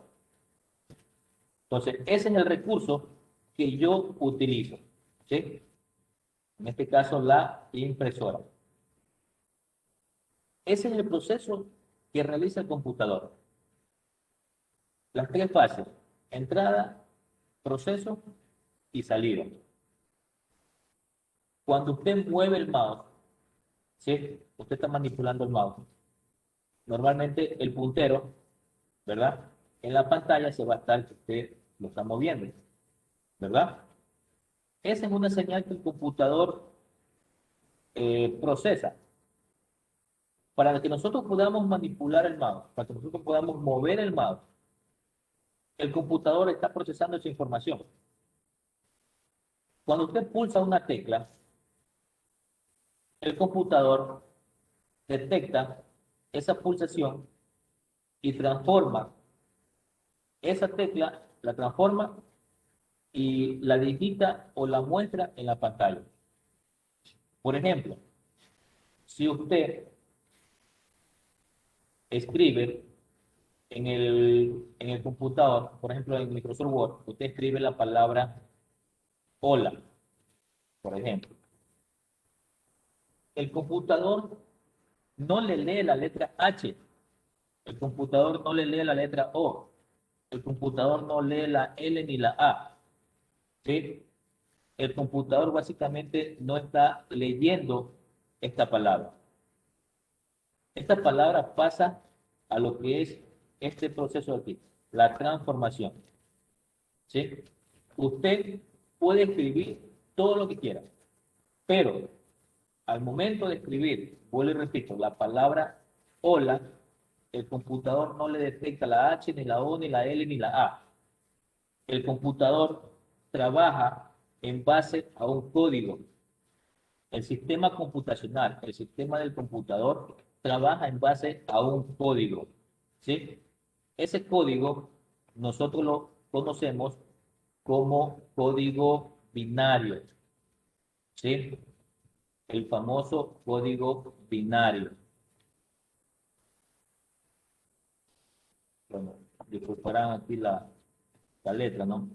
Entonces, ese es el recurso que yo utilizo, ¿sí? En este caso, la impresora. Ese es el proceso que realiza el computador. Las tres fases: entrada, proceso y salida. Cuando usted mueve el mouse, ¿sí? Usted está manipulando el mouse. Normalmente el puntero, ¿verdad? En la pantalla se va a estar que usted lo está moviendo, ¿verdad? Esa es una señal que el computador procesa. Para que nosotros podamos manipular el mouse, para que nosotros podamos mover el mouse, el computador está procesando esa información. Cuando usted pulsa una tecla, el computador detecta esa pulsación y transforma esa tecla, la transforma y la digita o la muestra en la pantalla. Por ejemplo, si usted escribe en el computador, por ejemplo en Microsoft Word, usted escribe la palabra hola, por ejemplo. El computador no le lee la letra H, el computador no le lee la letra O, el computador no lee la L ni la A, ¿sí? El computador básicamente no está leyendo esta palabra. Esta palabra pasa a lo que es este proceso aquí, la transformación, ¿sí? Usted puede escribir todo lo que quiera, pero al momento de escribir, vuelvo y repito, la palabra hola, el computador no le detecta la H, ni la O, ni la L, ni la A. El computador trabaja en base a un código. El sistema computacional, el sistema del computador, trabaja en base a un código, ¿sí? Ese código nosotros lo conocemos como código binario, ¿sí? El famoso código binario. Bueno, disculparán aquí la la letra, ¿no?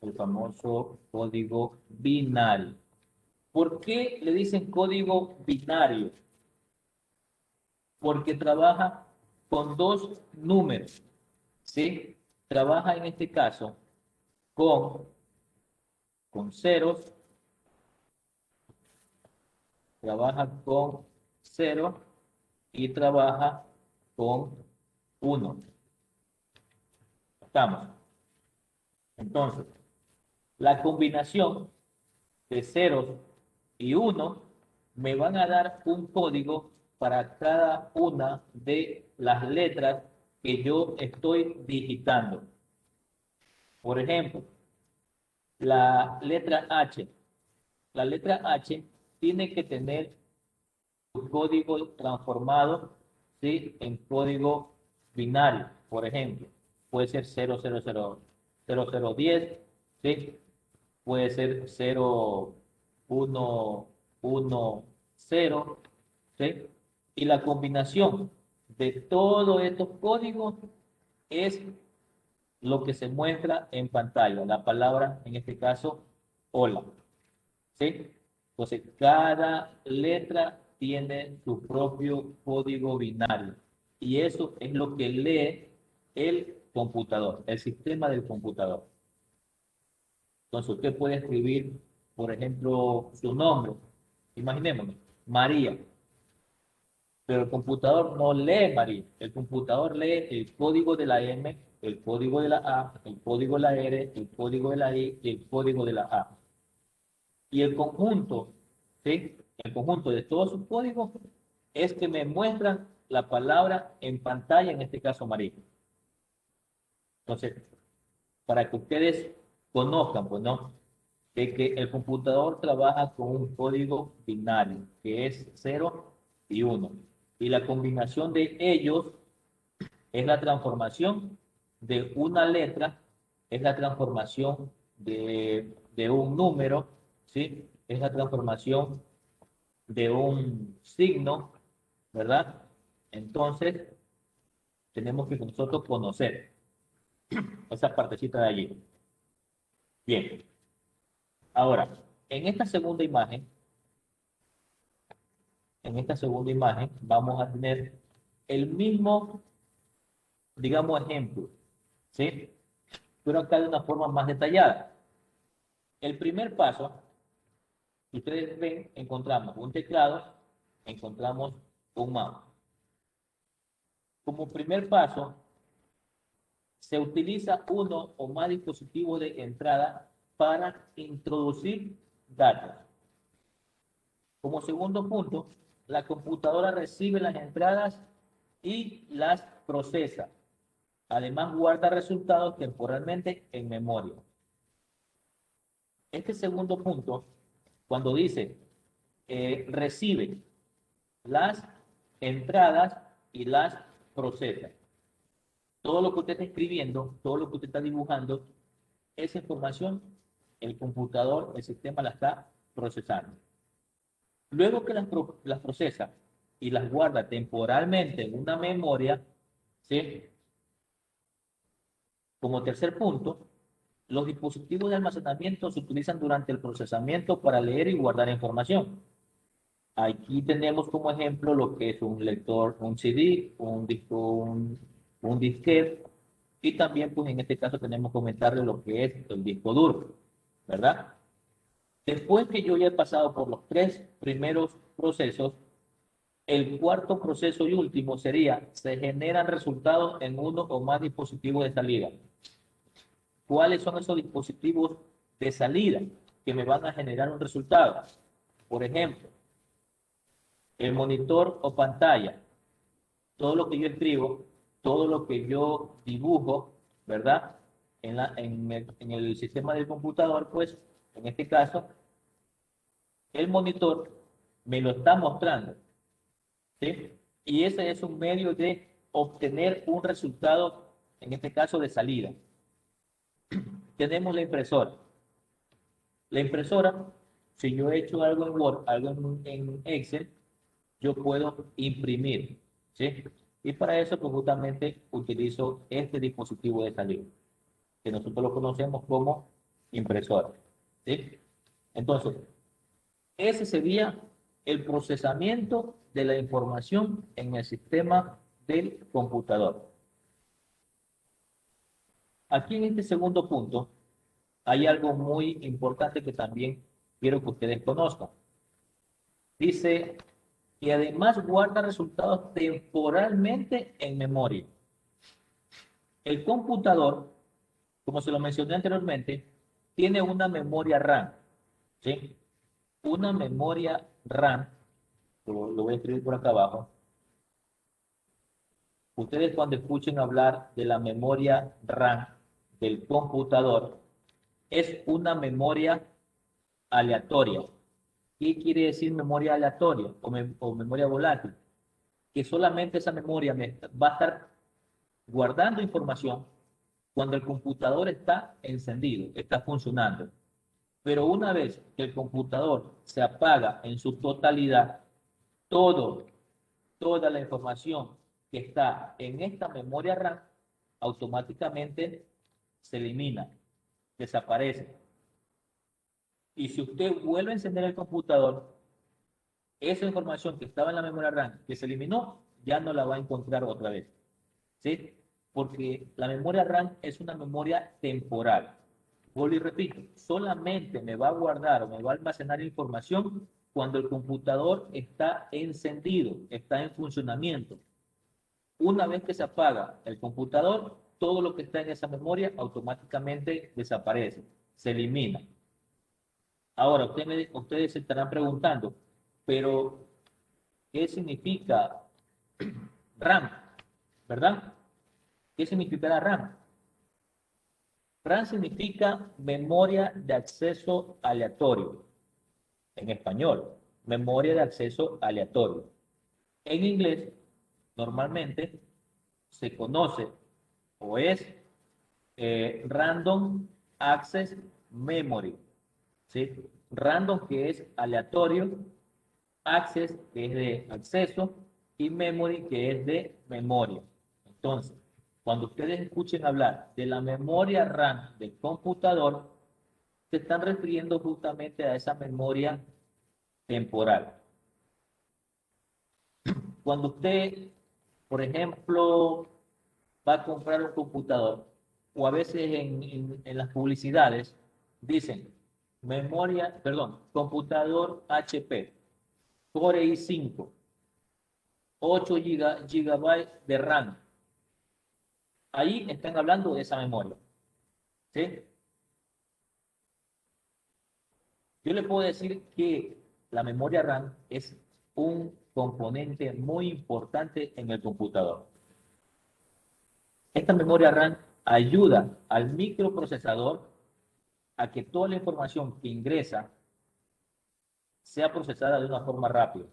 El famoso código binario. ¿Por qué le dicen código binario? Porque trabaja con dos números, ¿sí? Trabaja en este caso con ceros, trabaja con cero y trabaja con uno. Estamos. Entonces, la combinación de ceros y uno me van a dar un código para cada una de las letras que yo estoy digitando. Por ejemplo, la letra H. La letra H tiene que tener su código transformado, ¿sí? En código binario. Por ejemplo, puede ser 0010, ¿sí? Puede ser 0110, ¿sí? Y la combinación de todos estos códigos es lo que se muestra en pantalla, la palabra, en este caso, hola, ¿sí? Entonces, cada letra tiene su propio código binario y eso es lo que lee el computador, el sistema del computador. Entonces, usted puede escribir, por ejemplo, su nombre, imaginémonos, María, pero el computador no lee María, el computador lee el código de la M, el código de la A, el código de la R, el código de la I y el código de la A. Y el conjunto, ¿sí? El conjunto de todos sus códigos es que me muestran la palabra en pantalla, en este caso María. Entonces, para que ustedes conozcan, pues, ¿no? De que el computador trabaja con un código binario, que es 0 y 1. Y la combinación de ellos es la transformación de una letra, es la transformación de un número, ¿sí? Es la transformación de un signo, ¿verdad? Entonces, tenemos que nosotros conocer esa partecita de allí. Bien, ahora, en esta segunda imagen, vamos a tener el mismo, digamos, ejemplo, ¿sí? Pero acá de una forma más detallada. El primer paso, si ustedes ven, encontramos un teclado, encontramos un mouse. Como primer paso, se utiliza uno o más dispositivos de entrada para introducir datos. Como segundo punto, la computadora recibe las entradas y las procesa. Además, guarda resultados temporalmente en memoria. Este segundo punto, cuando dice recibe las entradas y las procesa. Todo lo que usted está escribiendo, todo lo que usted está dibujando, esa información, el computador, el sistema la está procesando. Luego que las procesa y las guarda temporalmente en una memoria, ¿sí? Como tercer punto, los dispositivos de almacenamiento se utilizan durante el procesamiento para leer y guardar información. Aquí tenemos como ejemplo lo que es un lector, un CD, un disco, un disquete, y también, pues en este caso tenemos que comentarle lo que es el disco duro, ¿verdad? Después que yo ya he pasado por los tres primeros procesos, el cuarto proceso y último sería, se generan resultados en uno o más dispositivos de salida. ¿Cuáles son esos dispositivos de salida que me van a generar un resultado? Por ejemplo, el monitor o pantalla, todo lo que yo escribo, todo lo que yo dibujo, ¿verdad? En el sistema del computador, pues, en este caso, el monitor me lo está mostrando, ¿sí? Y ese es un medio de obtener un resultado, en este caso de salida. Tenemos la impresora. La impresora, si yo he hecho algo en Word, algo en Excel, yo puedo imprimir, ¿sí? Y para eso, pues justamente utilizo este dispositivo de salida. que nosotros lo conocemos como impresora. ¿Sí? Entonces, ese sería el procesamiento de la información en el sistema del computador. Aquí en este segundo punto hay algo muy importante que también quiero que ustedes conozcan. Dice que además guarda resultados temporalmente en memoria. El computador, como se lo mencioné anteriormente, tiene una memoria RAM, ¿sí? Una memoria RAM, lo voy a escribir por acá abajo. Ustedes cuando escuchen hablar de la memoria RAM del computador, es una memoria aleatoria. ¿Qué quiere decir memoria aleatoria o memoria volátil? Que solamente esa memoria va a estar guardando información cuando el computador está encendido, está funcionando. Pero una vez que el computador se apaga en su totalidad, todo, toda la información que está en esta memoria RAM automáticamente se elimina, desaparece. Y si usted vuelve a encender el computador, esa información que estaba en la memoria RAM, que se eliminó, ya no la va a encontrar otra vez. ¿Sí? Porque la memoria RAM es una memoria temporal. Vuelvo y repito, solamente me va a guardar o me va a almacenar información cuando el computador está encendido, está en funcionamiento. Una vez que se apaga el computador, todo lo que está en esa memoria automáticamente desaparece, se elimina. Ahora, ustedes se estarán preguntando, pero ¿qué significa RAM? ¿Verdad? ¿Qué significa la RAM? RAM significa memoria de acceso aleatorio. En español, memoria de acceso aleatorio. En inglés, normalmente se conoce o es Random Access Memory. ¿Sí? Random, que es aleatorio, access, que es de acceso, y memory, que es de memoria. Entonces, cuando ustedes escuchen hablar de la memoria RAM del computador, se están refiriendo justamente a esa memoria temporal. Cuando usted, por ejemplo, va a comprar un computador, o a veces en las publicidades dicen computador HP, Core i5, 8 GB de RAM. Ahí están hablando de esa memoria. ¿Sí? Yo le puedo decir que la memoria RAM es un componente muy importante en el computador. Esta memoria RAM ayuda al microprocesador a que toda la información que ingresa sea procesada de una forma rápida.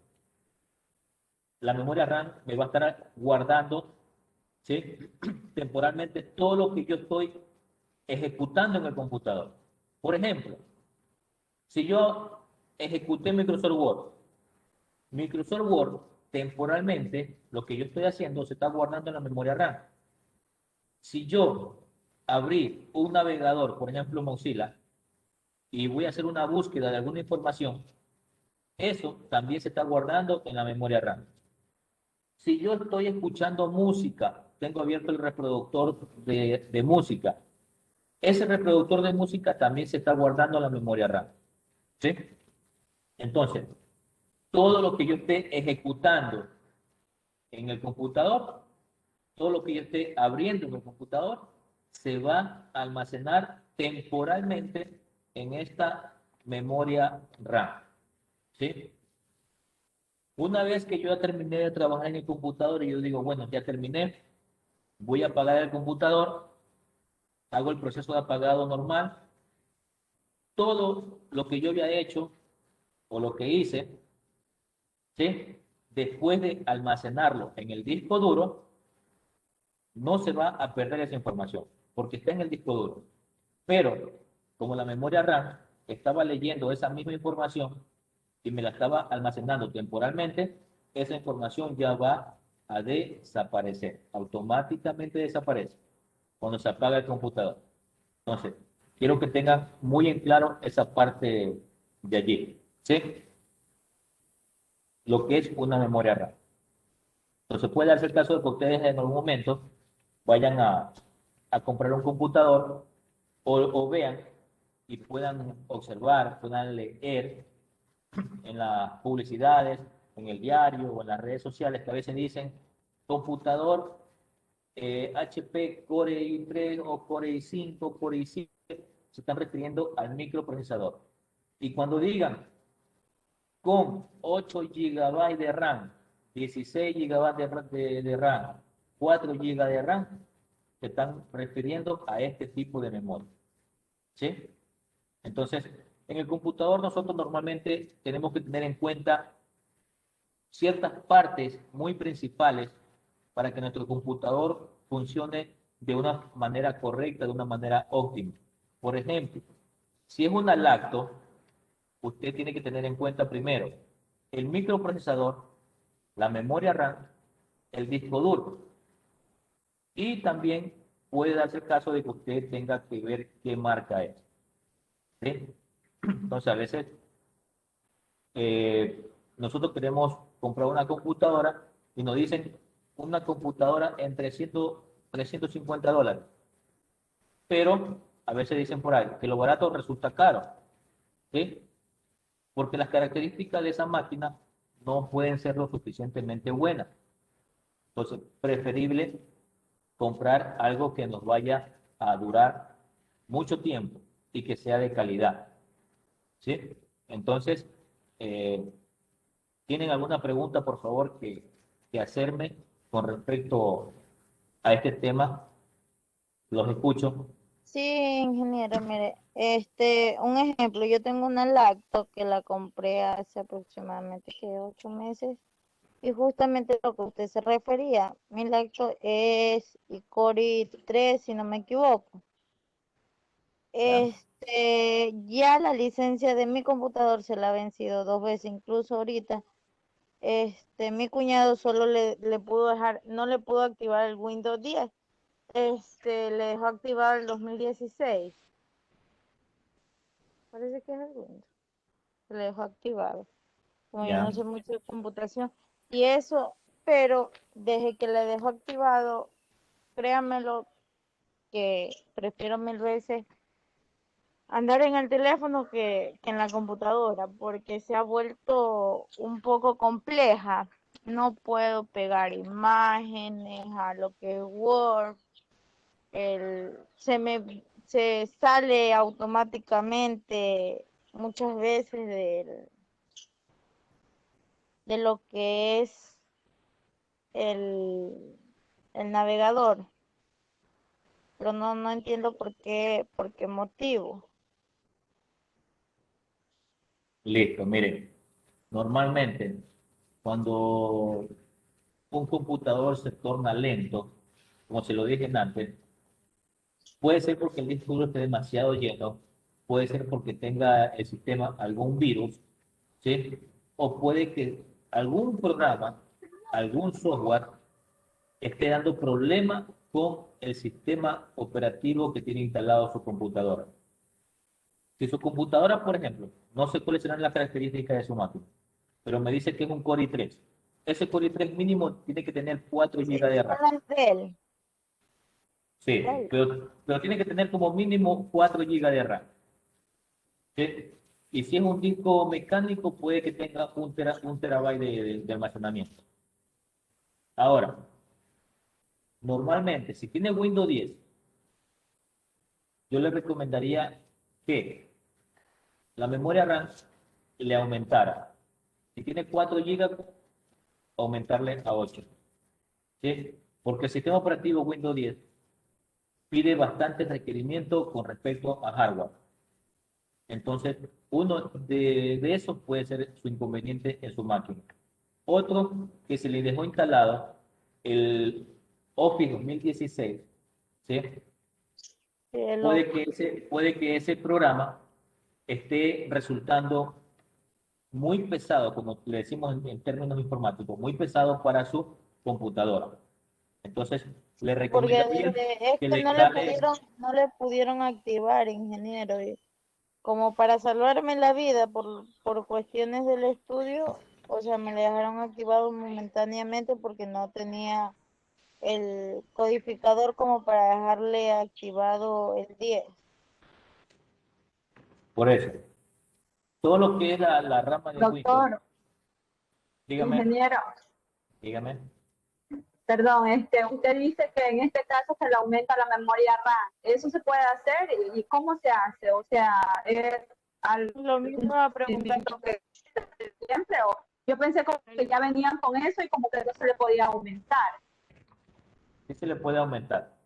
La memoria RAM me va a estar guardando, ¿sí? temporalmente todo lo que yo estoy ejecutando en el computador. Por ejemplo, si yo ejecuté Microsoft Word, temporalmente, lo que yo estoy haciendo se está guardando en la memoria RAM. Si yo abrí un navegador, por ejemplo Mozilla, y voy a hacer una búsqueda de alguna información, eso también se está guardando en la memoria RAM. Si yo estoy escuchando música, tengo abierto el reproductor de música, ese reproductor de música también se está guardando en la memoria RAM. ¿Sí? Entonces, todo lo que yo esté ejecutando en el computador, todo lo que yo esté abriendo en el computador, se va a almacenar temporalmente en esta memoria RAM. ¿Sí? Una vez que yo ya terminé de trabajar en el computador y yo digo, bueno, ya terminé, voy a apagar el computador, hago el proceso de apagado normal, todo lo que yo había hecho o lo que hice, ¿sí? Después de almacenarlo en el disco duro, no se va a perder esa información, porque está en el disco duro. Pero, como la memoria RAM estaba leyendo esa misma información y me la estaba almacenando temporalmente, esa información ya va a desaparecer, automáticamente desaparece cuando se apaga el computador. Entonces, quiero que tengan muy en claro esa parte de allí, ¿sí? Lo que es una memoria RAM. Entonces, puede darse el caso de que ustedes en algún momento vayan a comprar un computador o vean y puedan observar, puedan leer en las publicidades, en el diario o en las redes sociales que a veces dicen computador HP Core i3 o Core i5, Core i7, se están refiriendo al microprocesador. Y cuando digan con 8 GB de RAM, 16 GB de RAM, 4 GB de RAM, se están refiriendo a este tipo de memoria. ¿Sí? Entonces, en el computador nosotros normalmente tenemos que tener en cuenta ciertas partes muy principales para que nuestro computador funcione de una manera correcta, de una manera óptima. Por ejemplo, si es una lacto, usted tiene que tener en cuenta primero el microprocesador, la memoria RAM, el disco duro. Y también puede darse el caso de que usted tenga que ver qué marca es. ¿Sí? Entonces, a veces nosotros queremos comprar una computadora y nos dicen una computadora en $350. Pero a veces dicen por ahí que lo barato resulta caro. ¿Sí? Porque las características de esa máquina no pueden ser lo suficientemente buenas. Entonces, preferible comprar algo que nos vaya a durar mucho tiempo y que sea de calidad. ¿Sí? Entonces, eh, ¿tienen alguna pregunta, por favor, que hacerme con respecto a este tema? Los escucho.
Sí, ingeniero, mire, un ejemplo, yo tengo una laptop que la compré hace aproximadamente que 8 meses y justamente lo que usted se refería, mi laptop es Core i3 si no me equivoco.
¿Ya?
Ya la licencia de mi computador se la ha vencido 2 veces, incluso ahorita, mi cuñado solo le pudo dejar, no le pudo activar el Windows 10, le dejó activar el 2016. Parece que es el Windows. Se le dejó activado. Como yo no
¿Ya?
sé mucho de computación. Y eso, pero desde que le dejó activado, créanmelo que prefiero 1000 veces andar en el teléfono que en la computadora, porque se ha vuelto un poco compleja. No puedo pegar imágenes a lo que es Word. Se sale automáticamente muchas veces de lo que es el, el navegador, pero no entiendo por qué motivo.
Listo, miren. Normalmente, cuando un computador se torna lento, como se lo dije antes, puede ser porque el disco duro esté demasiado lleno, puede ser porque tenga el sistema algún virus, ¿sí? O puede que algún programa, algún software esté dando problemas con el sistema operativo que tiene instalado su computadora. Si su computadora, por ejemplo, no sé cuáles serán las características de su máquina, pero me dice que es un Core i3. Ese Core i3 mínimo tiene que tener 4
Sí,
GB de RAM.
son las Dell.
Sí,
Dell.
pero tiene que tener como mínimo 4 GB de RAM. ¿Sí? Y si es un disco mecánico, puede que tenga un terabyte de almacenamiento. Ahora, normalmente, si tiene Windows 10, yo le recomendaría que la memoria RAM le aumentara. Si tiene 4 GB, aumentarle a 8. ¿Sí? Porque el sistema operativo Windows 10 pide bastante requerimiento con respecto a hardware. Entonces, uno de esos puede ser su inconveniente en su máquina. Otro que se le dejó instalado el Office 2016, ¿sí? Puede que ese programa esté resultando muy pesado, como le decimos en términos informáticos, muy pesado para su computadora. Entonces, le
Porque
recomendaría
es
que
que
le instale,
no le pudieron activar, ingeniero. Y como para salvarme la vida por cuestiones del estudio, o sea, me le dejaron activado momentáneamente porque no tenía el codificador como para dejarle activado el 10.
por eso, todo lo que es la rama de Windows,
Doctor,
dígame,
ingeniero,
dígame.
perdón, usted dice que en este caso se le aumenta la memoria RAM. ¿Eso se puede hacer? ¿Y cómo se hace? O sea, ¿es algo
Lo mismo va a preguntar.
que siempre? O yo pensé como que ya venían con eso y como que no se le podía aumentar.
Sí se le puede aumentar.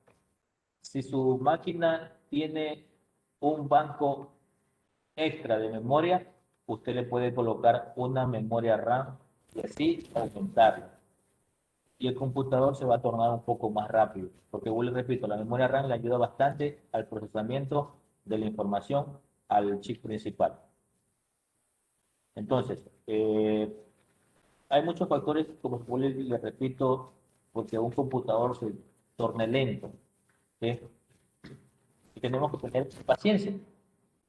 Si su máquina tiene un banco extra de memoria, usted le puede colocar una memoria RAM y así aumentarla. Y el computador se va a tornar un poco más rápido, porque vuelvo y repito, la memoria RAM le ayuda bastante al procesamiento de la información al chip principal. Entonces, hay muchos factores, como vuelvo y le repito, porque un computador se torne lento, ¿sí? Y tenemos que tener paciencia,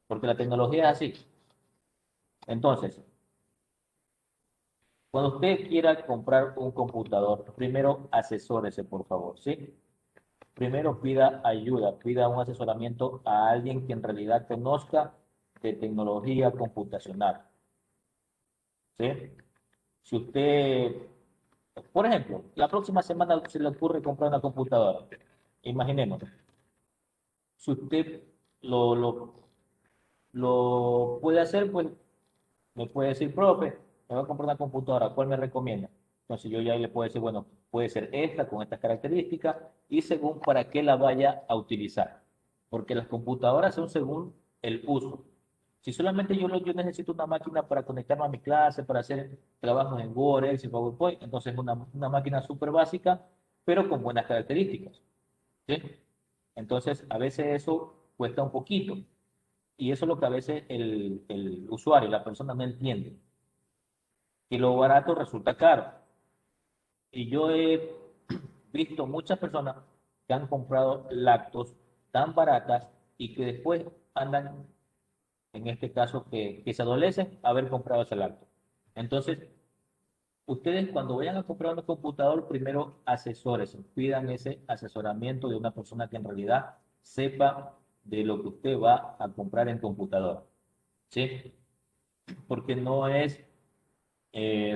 porque la tecnología es así. Entonces, cuando usted quiera comprar un computador, primero asesórese, por favor, ¿sí? Primero pida ayuda, pida un asesoramiento a alguien que en realidad conozca de tecnología computacional, ¿sí? Si usted, por ejemplo, la próxima semana se le ocurre comprar una computadora, imaginemos, si usted lo, lo, lo puede hacer, pues me puede decir, profe, me voy a comprar una computadora, ¿cuál me recomienda? Entonces yo ya le puedo decir, bueno, puede ser esta con estas características y según para qué la vaya a utilizar. Porque las computadoras son según el uso. Si solamente yo necesito una máquina para conectarme a mi clase, para hacer trabajos en Word, Excel, PowerPoint, entonces es una máquina súper básica, pero con buenas características. ¿Sí? Entonces, a veces eso cuesta un poquito. Y eso es lo que a veces el usuario, la persona no entiende, que lo barato resulta caro. Y yo he visto muchas personas que han comprado lactos tan baratas y que después andan, en este caso, que se adolecen haber comprado ese lacto. Entonces, ustedes cuando vayan a comprar un computador, primero asesores, pidan ese asesoramiento de una persona que en realidad sepa de lo que usted va a comprar en computadora. ¿Sí? Porque no es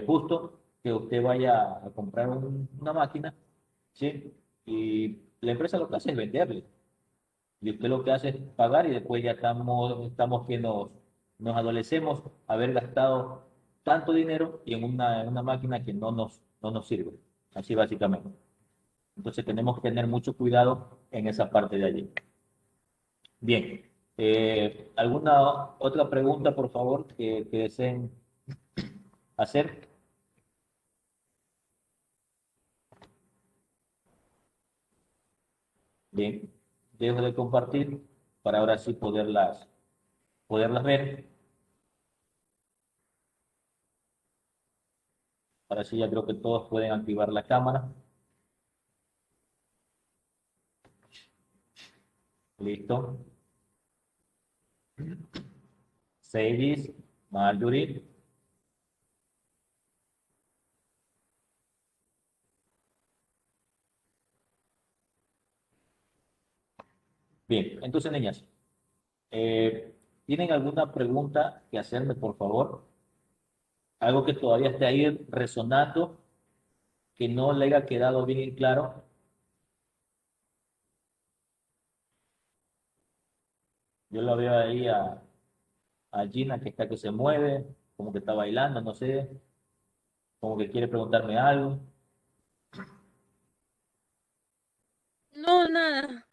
justo que usted vaya a comprar una máquina, ¿sí? Y la empresa lo que hace es venderle. Y usted lo que hace es pagar y después ya estamos que nos adolecemos haber gastado tanto dinero y en una máquina que no nos sirve. Así básicamente. Entonces tenemos que tener mucho cuidado en esa parte de allí. Bien. ¿Alguna otra pregunta, por favor, que deseen hacer? Bien, dejo de compartir para ahora sí poderlas ver. Ahora sí ya creo que todos pueden activar la cámara. Listo. Sadie, Marjorie. Bien, entonces niñas, ¿tienen alguna pregunta que hacerme, por favor? Algo que todavía esté ahí resonando, que no le haya quedado bien en claro. Yo la veo ahí a Gina que está que se mueve, como que está bailando, no sé, como que quiere preguntarme algo.
No, nada.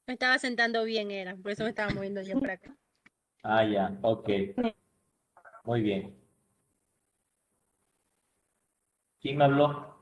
Me estaba sentando bien, era. Por eso me estaba moviendo yo para acá.
Ah, ya, ok, muy bien. ¿Quién me habló?